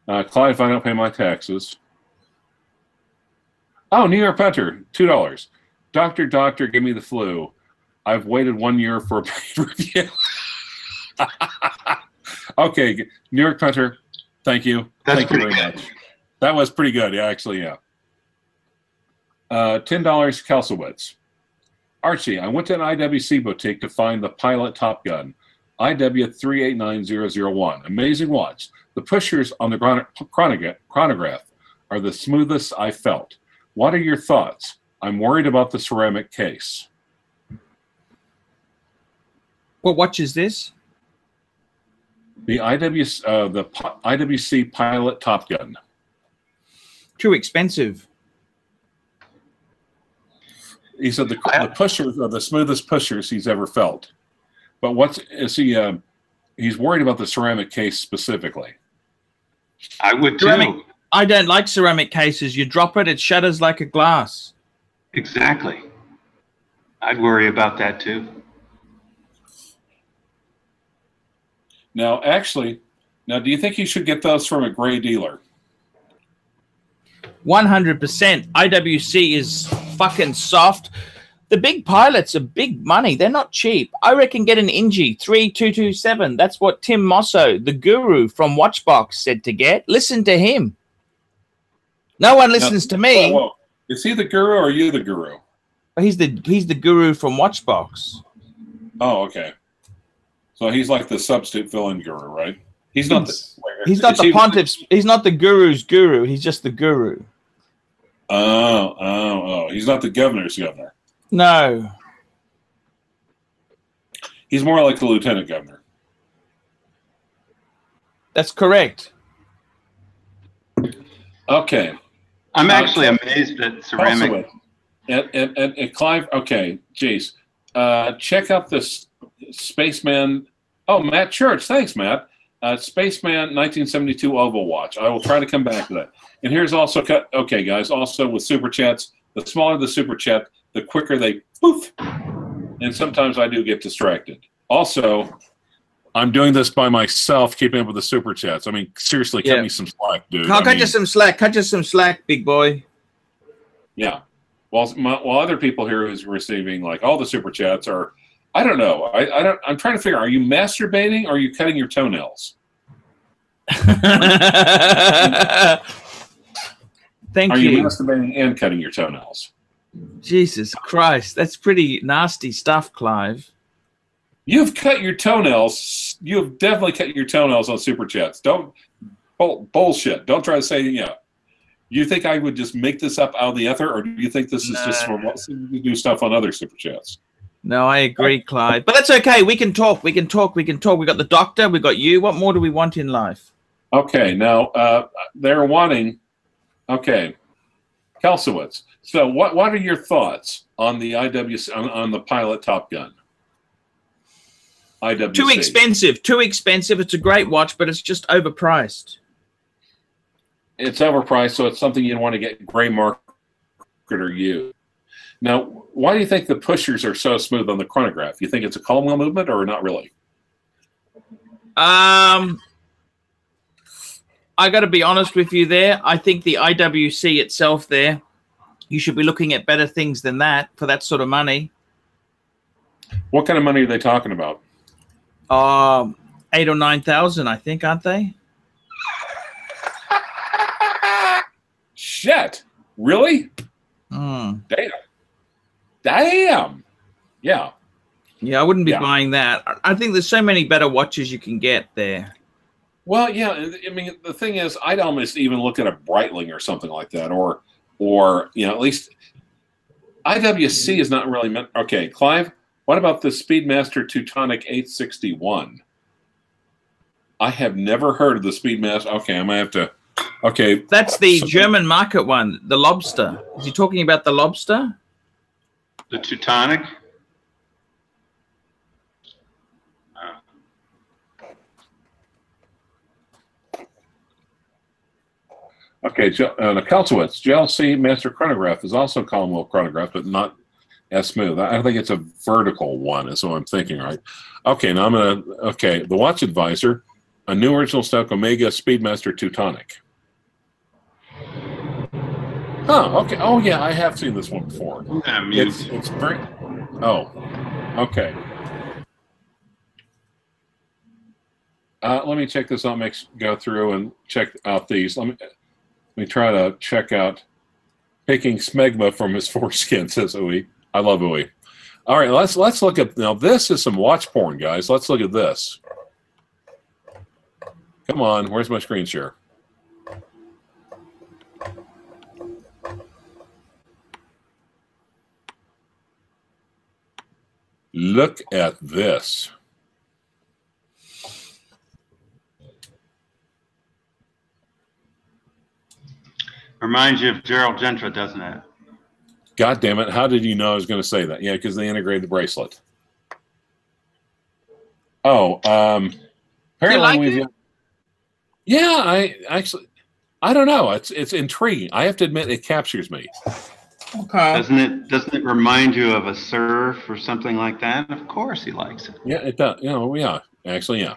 Clive, if I don't pay my taxes. Oh, New York Punter, $2. Doctor, give me the flu. I've waited 1 year for a paid review. Okay, New York Punter, thank you. Thank you very much. That was pretty good, actually, yeah. $10, Kalsowitz. Archie, I went to an IWC boutique to find the Pilot Top Gun, IW389001. Amazing watch. The pushers on the chronograph are the smoothest I felt. What are your thoughts? I'm worried about the ceramic case. What watch is this? The IWC Pilot Top Gun. Too expensive. He said the pushers are the smoothest pushers he's ever felt. But he's worried about the ceramic case specifically. I would too. I don't like ceramic cases. You drop it, it shatters like a glass. Exactly. I'd worry about that too. Now, do you think you should get those from a gray dealer? 100%. IWC is fucking soft. The big pilots are big money. They're not cheap. I reckon get an Ingy 3227. That's what Tim Mosso, the guru from Watchbox, said to get. Listen to him. No one listens to me. Whoa. Is he the guru or are you the guru? He's the guru from Watchbox. Oh, okay. So he's like the substitute fill-in guru, right? He's not the pontiff's. He's not the guru's guru. He's just the guru. Oh. He's not the governor's governor. No. He's more like the lieutenant governor. That's correct. Okay. I'm actually amazed at ceramic. At Clive, okay, geez. Check out this Spaceman. Oh, Matt Church. Thanks, Matt. Spaceman 1972 Oval Watch. I will try to come back to that. And here's also, okay, guys, also with Super Chats, the smaller the Super Chat, the quicker they poof. And sometimes I do get distracted. Also, I'm doing this by myself, keeping up with the Super Chats. I mean, seriously, cut me some slack, dude. I'll cut you some slack. Cut you some slack, big boy. Yeah. While other people here who's receiving, like, all the Super Chats are, I don't know. I'm trying to figure out, are you masturbating or are you cutting your toenails? Thank you. Are you masturbating and cutting your toenails? Jesus Christ. That's pretty nasty stuff, Clive. You've cut your toenails. You've definitely cut your toenails on Super Chats. Don't bullshit. Don't try to say, you think I would just make this up out of the ether, or do you think this is just for we do stuff on other Super Chats? No, I agree, Clive. But that's okay. We can talk. We can talk. We can talk. We got the doctor. We got you. What more do we want in life? Okay. Now they're wanting. Okay, Kalsowitz. So what are your thoughts on the IWC on the Pilot Top Gun? IWC. Too expensive. Too expensive. It's a great watch, but it's just overpriced. It's overpriced, so it's something you want to get gray market or use. Now, why do you think the pushers are so smooth on the chronograph? You think it's a column wheel movement or not really? I got to be honest with you there. I think the IWC itself there, you should be looking at better things than that for that sort of money. What kind of money are they talking about? 8,000 or 9,000, I think, aren't they? Shit! Really? Damn. Damn. Yeah. Yeah, I wouldn't be buying that. I think there's so many better watches you can get there. Well, yeah. I mean, the thing is, I'd almost even look at a Breitling or something like that, or at least IWC is not really meant. Okay, Clive. What about the Speedmaster Teutonic 861? I have never heard of the Speedmaster. Okay, I might have to. Okay, that's the German market one, the Lobster. Is he talking about the Lobster? The Teutonic? Okay, the Kalsowitz JLC Master Chronograph is also column wheel chronograph, but not as smooth. I think it's a vertical one, is what I'm thinking, right? Okay, now I'm going to, okay, the Watch Advisor, a new original stock Omega Speedmaster Teutonic. Huh, okay. Oh, yeah, I have seen this one before. It's very, okay. Let me check this out, go through and check out these. Let me try to check out picking smegma from his foreskin, says Uwe. I love Uwe. All right, let's look at, now this is some watch porn, guys. Let's look at this. Come on, where's my screen share? Look at this. Reminds you of Gerald Gentry, doesn't it? God damn it. How did you know I was going to say that? Yeah, because they integrated the bracelet. Oh, apparently yeah, I don't know. It's intriguing. I have to admit it captures me. Okay. Doesn't it remind you of a surf or something like that? Of course he likes it. Yeah, it does. Yeah. Actually, yeah.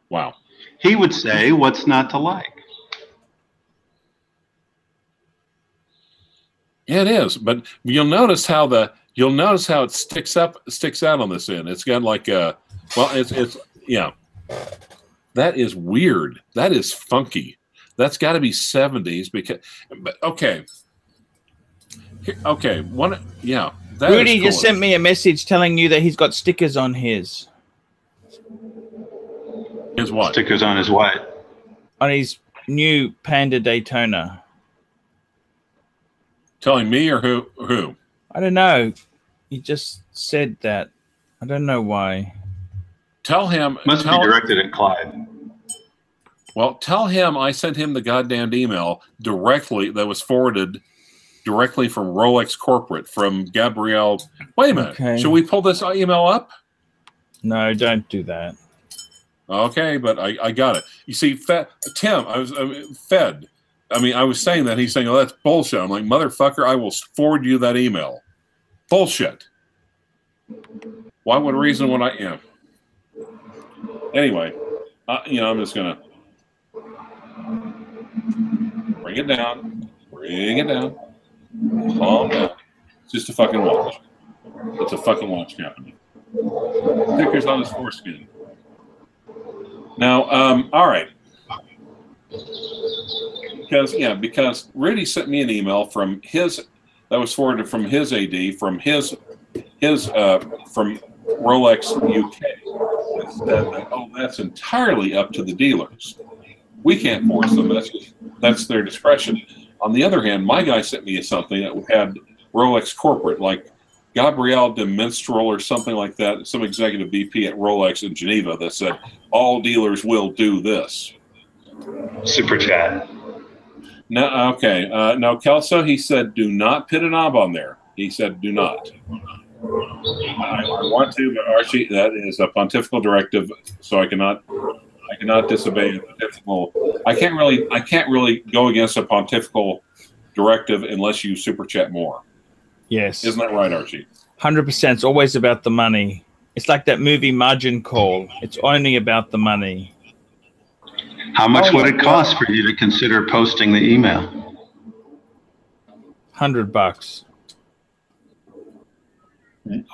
Wow. He would say, what's not to like? Yeah, it is. But you'll notice how it sticks out on this end. It's got like it's yeah. That is weird. That is funky. That's got to be 70s because. But okay. Okay. One. Yeah. Rudy just sent me a message telling you that he's got stickers on his. His what? Stickers on his what? On his new Panda Daytona. Telling me or who? I don't know. He just said that. I don't know why. Tell him. Must be directed at Clyde. Well, tell him I sent him the goddamn email directly that was forwarded directly from Rolex Corporate from Gabrielle. Wait a minute. Okay. Should we pull this email up? No, don't do that. Okay, but I got it. You see, Tim, I was saying that. He's saying, oh, that's bullshit. I'm like, motherfucker, I will forward you that email. Bullshit. Why would reason when I am? Anyway, I'm just going to bring it down. Bring it down. Calm down. It's just a fucking watch. It's a fucking watch company. Stickers on his foreskin. Now, all right. Because Rudy sent me an email from his, that was forwarded from his AD, from Rolex UK. That said that, oh, that's entirely up to the dealers. We can't force them. That's their discretion. On the other hand, my guy sent me something that had Rolex Corporate, like Gabrielle de Minstrel or something like that, some executive VP at Rolex in Geneva that said, all dealers will do this. Super chat. No, okay. Now, Kelso, he said, do not put a knob on there. He said, do not. I want to, but Archie, that is a pontifical directive, so I cannot disobey a pontifical. I can't really go against a pontifical directive unless you super chat more. Yes. Isn't that right, Archie? 100%. It's always about the money. It's like that movie Margin Call. It's only about the money. How much would it cost for you to consider posting the email? $100.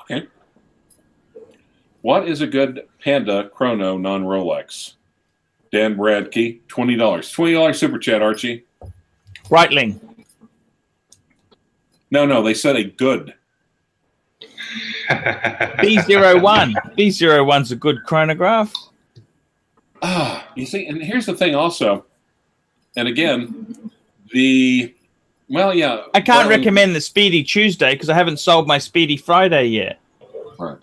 Okay. What is a good Panda Chrono non-Rolex? Dan Bradkey, $20. $20 super chat, Archie. Breitling. No, they said a good. B01. B01's a good chronograph. You see, and here's the thing also, and again, I can't recommend the Speedy Tuesday because I haven't sold my Speedy Friday yet. Right.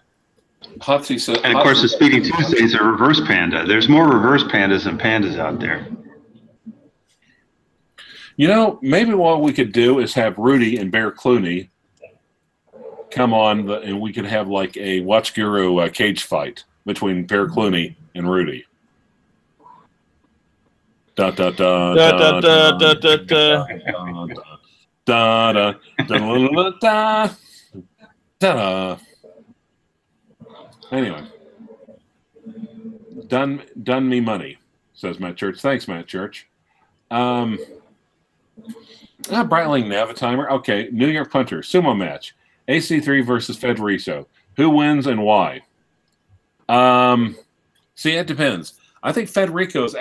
Hotsy said, and of course, the Speedy Tuesday is a reverse panda. There's more reverse pandas than pandas out there. Maybe what we could do is have Rudy and Bear Clooney come on, and we could have like a Watch Guru cage fight between Bear Clooney and Rudy. Da da da da da da da da da da da. Anyway, done me money, says Matt Church. Thanks, Matt Church. Breitling Navitimer. Okay, New York Punter sumo match. AC3 versus Federico. Who wins and why? See, it depends. I think Federico is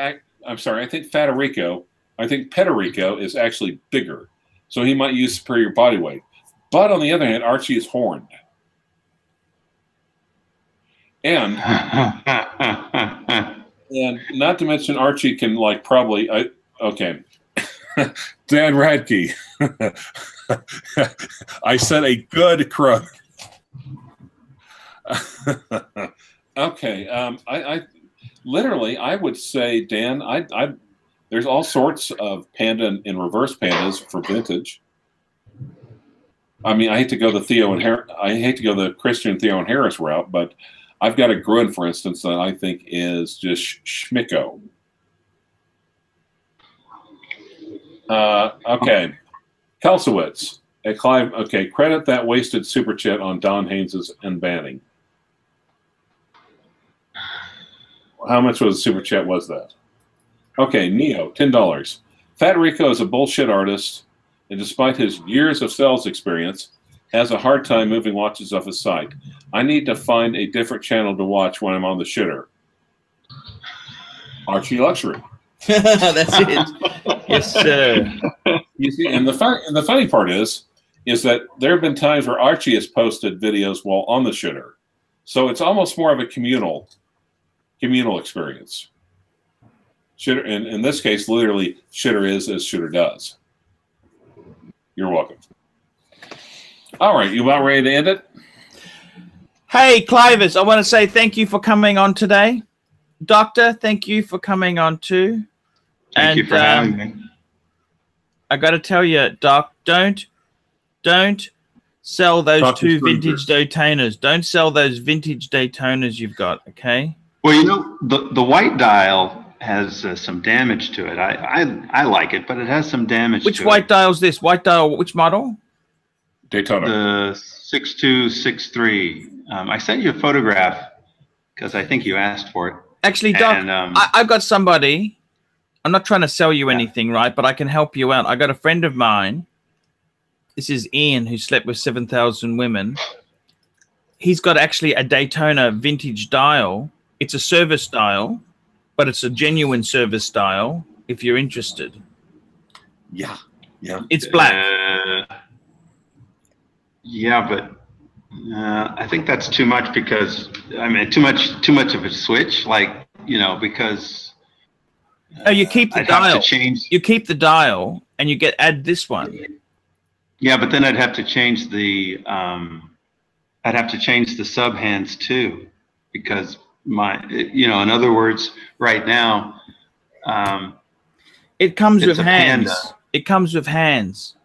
actually bigger, so he might use superior body weight. But on the other hand, Archie is horned. And not to mention Archie can probably Dan Radke. I said a good crook. Okay. I literally I would say, Dan, there's all sorts of panda and reverse pandas for vintage. I mean, I hate to go the Christian Theo and Harris route, but I've got a Gruen, for instance, that I think is just schmicko. Okay. Kelsowitz at Clive. Okay, credit that wasted super chat on Don Haynes's and banning. How much was the super chat? Was that? Okay, Neo, $10. Fat Rico is a bullshit artist, and despite his years of sales experience, has a hard time moving watches off his site. I need to find a different channel to watch when I'm on the shitter. Archie Luxury. That's it. Yes, sir. You see, and the funny part is that there have been times where Archie has posted videos while on the shitter, so it's almost more of a communal experience. Shitter, in this case, literally, shitter is as shitter does. You're welcome. All right, you about ready to end it? Hey, CLYVERS, I want to say thank you for coming on today. Doctor, thank you for coming on too. Thank you for having me. I got to tell you, Doc, don't don't sell those Talk to two strangers. vintage Daytonas. Don't sell those vintage Daytonas you've got, okay? Well, you know, the white dial has some damage to it. I like it, but it has some damage Which to white it. dial's this? White dial, which model? Daytona. The 6263. I sent you a photograph because I think you asked for it. Actually, Doc, And, I've got somebody. I'm not trying to sell you Yeah. anything, right? But I can help you out. I got a friend of mine. This is Ian, who slept with 7,000 women. He's got actually a Daytona vintage dial. It's a service dial, but it's a genuine service dial if you're interested. Yeah. Yeah. It's black. Yeah, but I think that's too much because I mean too much of a switch. Like, you know, because Oh, you keep the I'd have dial. to change. You keep the dial, and you add this one. Yeah, but then I'd have to change the sub hands too, because in other words, right now, It comes It's with a hands. Panda. It comes with hands.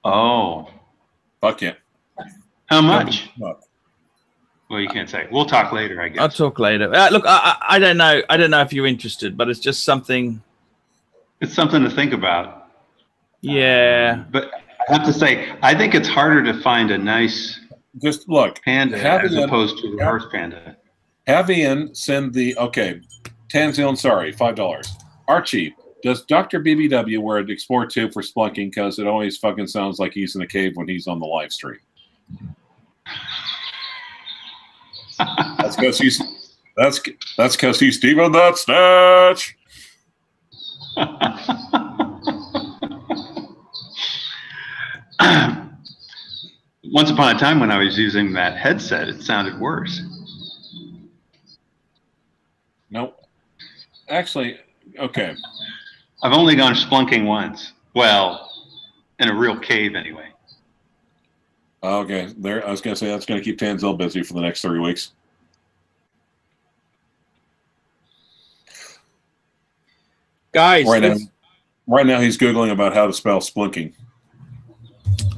oh, Fuck yeah. how much? Fuck. Well, you can't say. We'll talk later, I guess. I'll talk later. Look, I don't know. I don't know if you're interested, but it's just something. It's something to think about. Yeah. But I have to say, I think it's harder to find a nice Just look. panda Have as Ian- opposed to a reverse panda. Have Ian send the Tanzil, sorry, $5. Archie, does Dr. BBW wear an Explorer 2 for splunking? Because it always fucking sounds like he's in a cave when he's on the live stream. That's because he's Steven that Snatch. Once upon a time when I was using that headset, it sounded worse. No. Actually, okay. I've only gone splunking once. Well, in a real cave anyway. Okay. There, I was going to say that's going to keep Tanzil busy for the next 3 weeks. Guys. Right now he's Googling about how to spell splunking.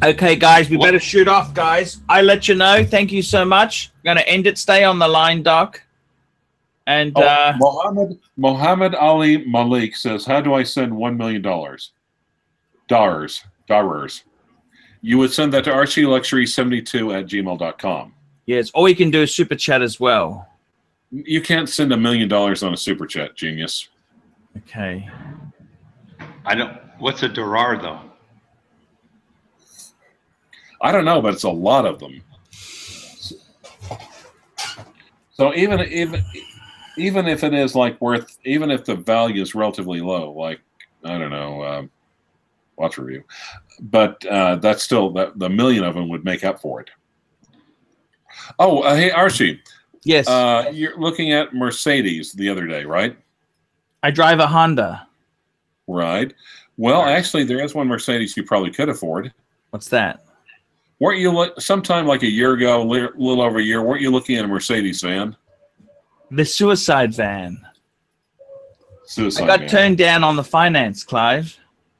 Okay, guys, we better shoot off, guys. I let you know. Thank you so much. I'm going to end it. Stay on the line, Doc. And Mohammed Ali Malik says, how do I send $1 million? Dollars. You would send that to archieluxury72@gmail.com. yes, or you can do a super chat as well. You can't send $1 million on a super chat, genius. Okay. What's a dorar though? I don't know, but it's a lot of them. So even if it is like worth, even if the value is relatively low, like I don't know, watch review, but that's still the million of them would make up for it. Oh, hey Archie. Yes. You're looking at Mercedes the other day, right? I drive a Honda. Right. Well, actually, there is one Mercedes you probably could afford. What's that? Weren't you sometime like a year ago, a little over a year? Weren't you looking at a Mercedes van? The suicide van. Suicide I got van. turned down on the finance, Clive.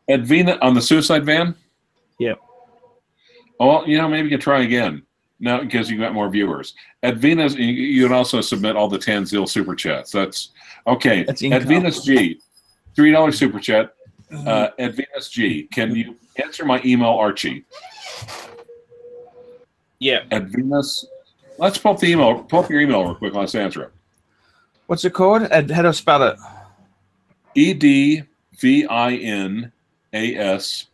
At Vina on the suicide van? Yep. Oh, well, maybe you can try again. No, because you got more viewers. At Venus, you can also submit all the Tanzil super chats. That's okay. That's at Venus G, $3 super chat. At Venus G, can you answer my email, Archie? Yeah. At Venus, let's pull up the email. Pull up your email real quick. Let's answer it. What's it called? How do I spell it? EDVINAS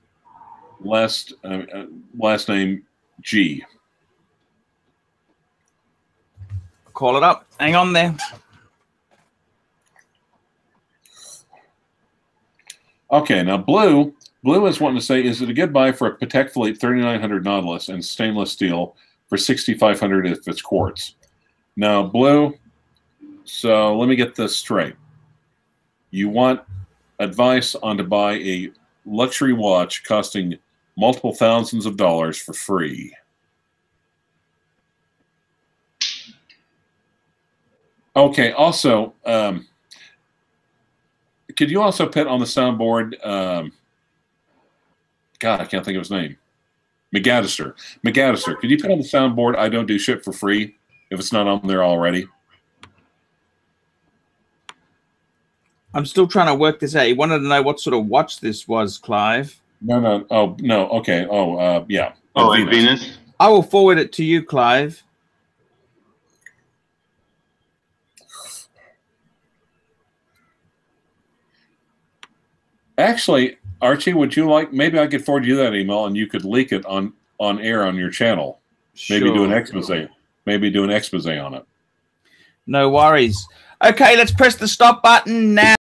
last name G. Call it up. Hang on there. Okay, now Blue is wanting to say, is it a good buy for a Patek Philippe 3900 Nautilus and stainless steel for 6500 if it's quartz? Now, Blue, so let me get this straight. You want advice on to buy a luxury watch costing multiple thousands of dollars for free. Okay, also, could you also put on the soundboard, God, I can't think of his name. McAddister, could you put on the soundboard, I don't do shit for free, if it's not on there already? I'm still trying to work this out. He wanted to know what sort of watch this was, Clive. No. Oh, no. Okay. Oh, yeah. Oh, Venus. I will forward it to you, Clive. Actually, Archie, would you like, maybe I could forward you that email and you could leak it on air on your channel. Maybe Sure. do an expose. Maybe do an expose on it. No worries. Okay, let's press the stop button now.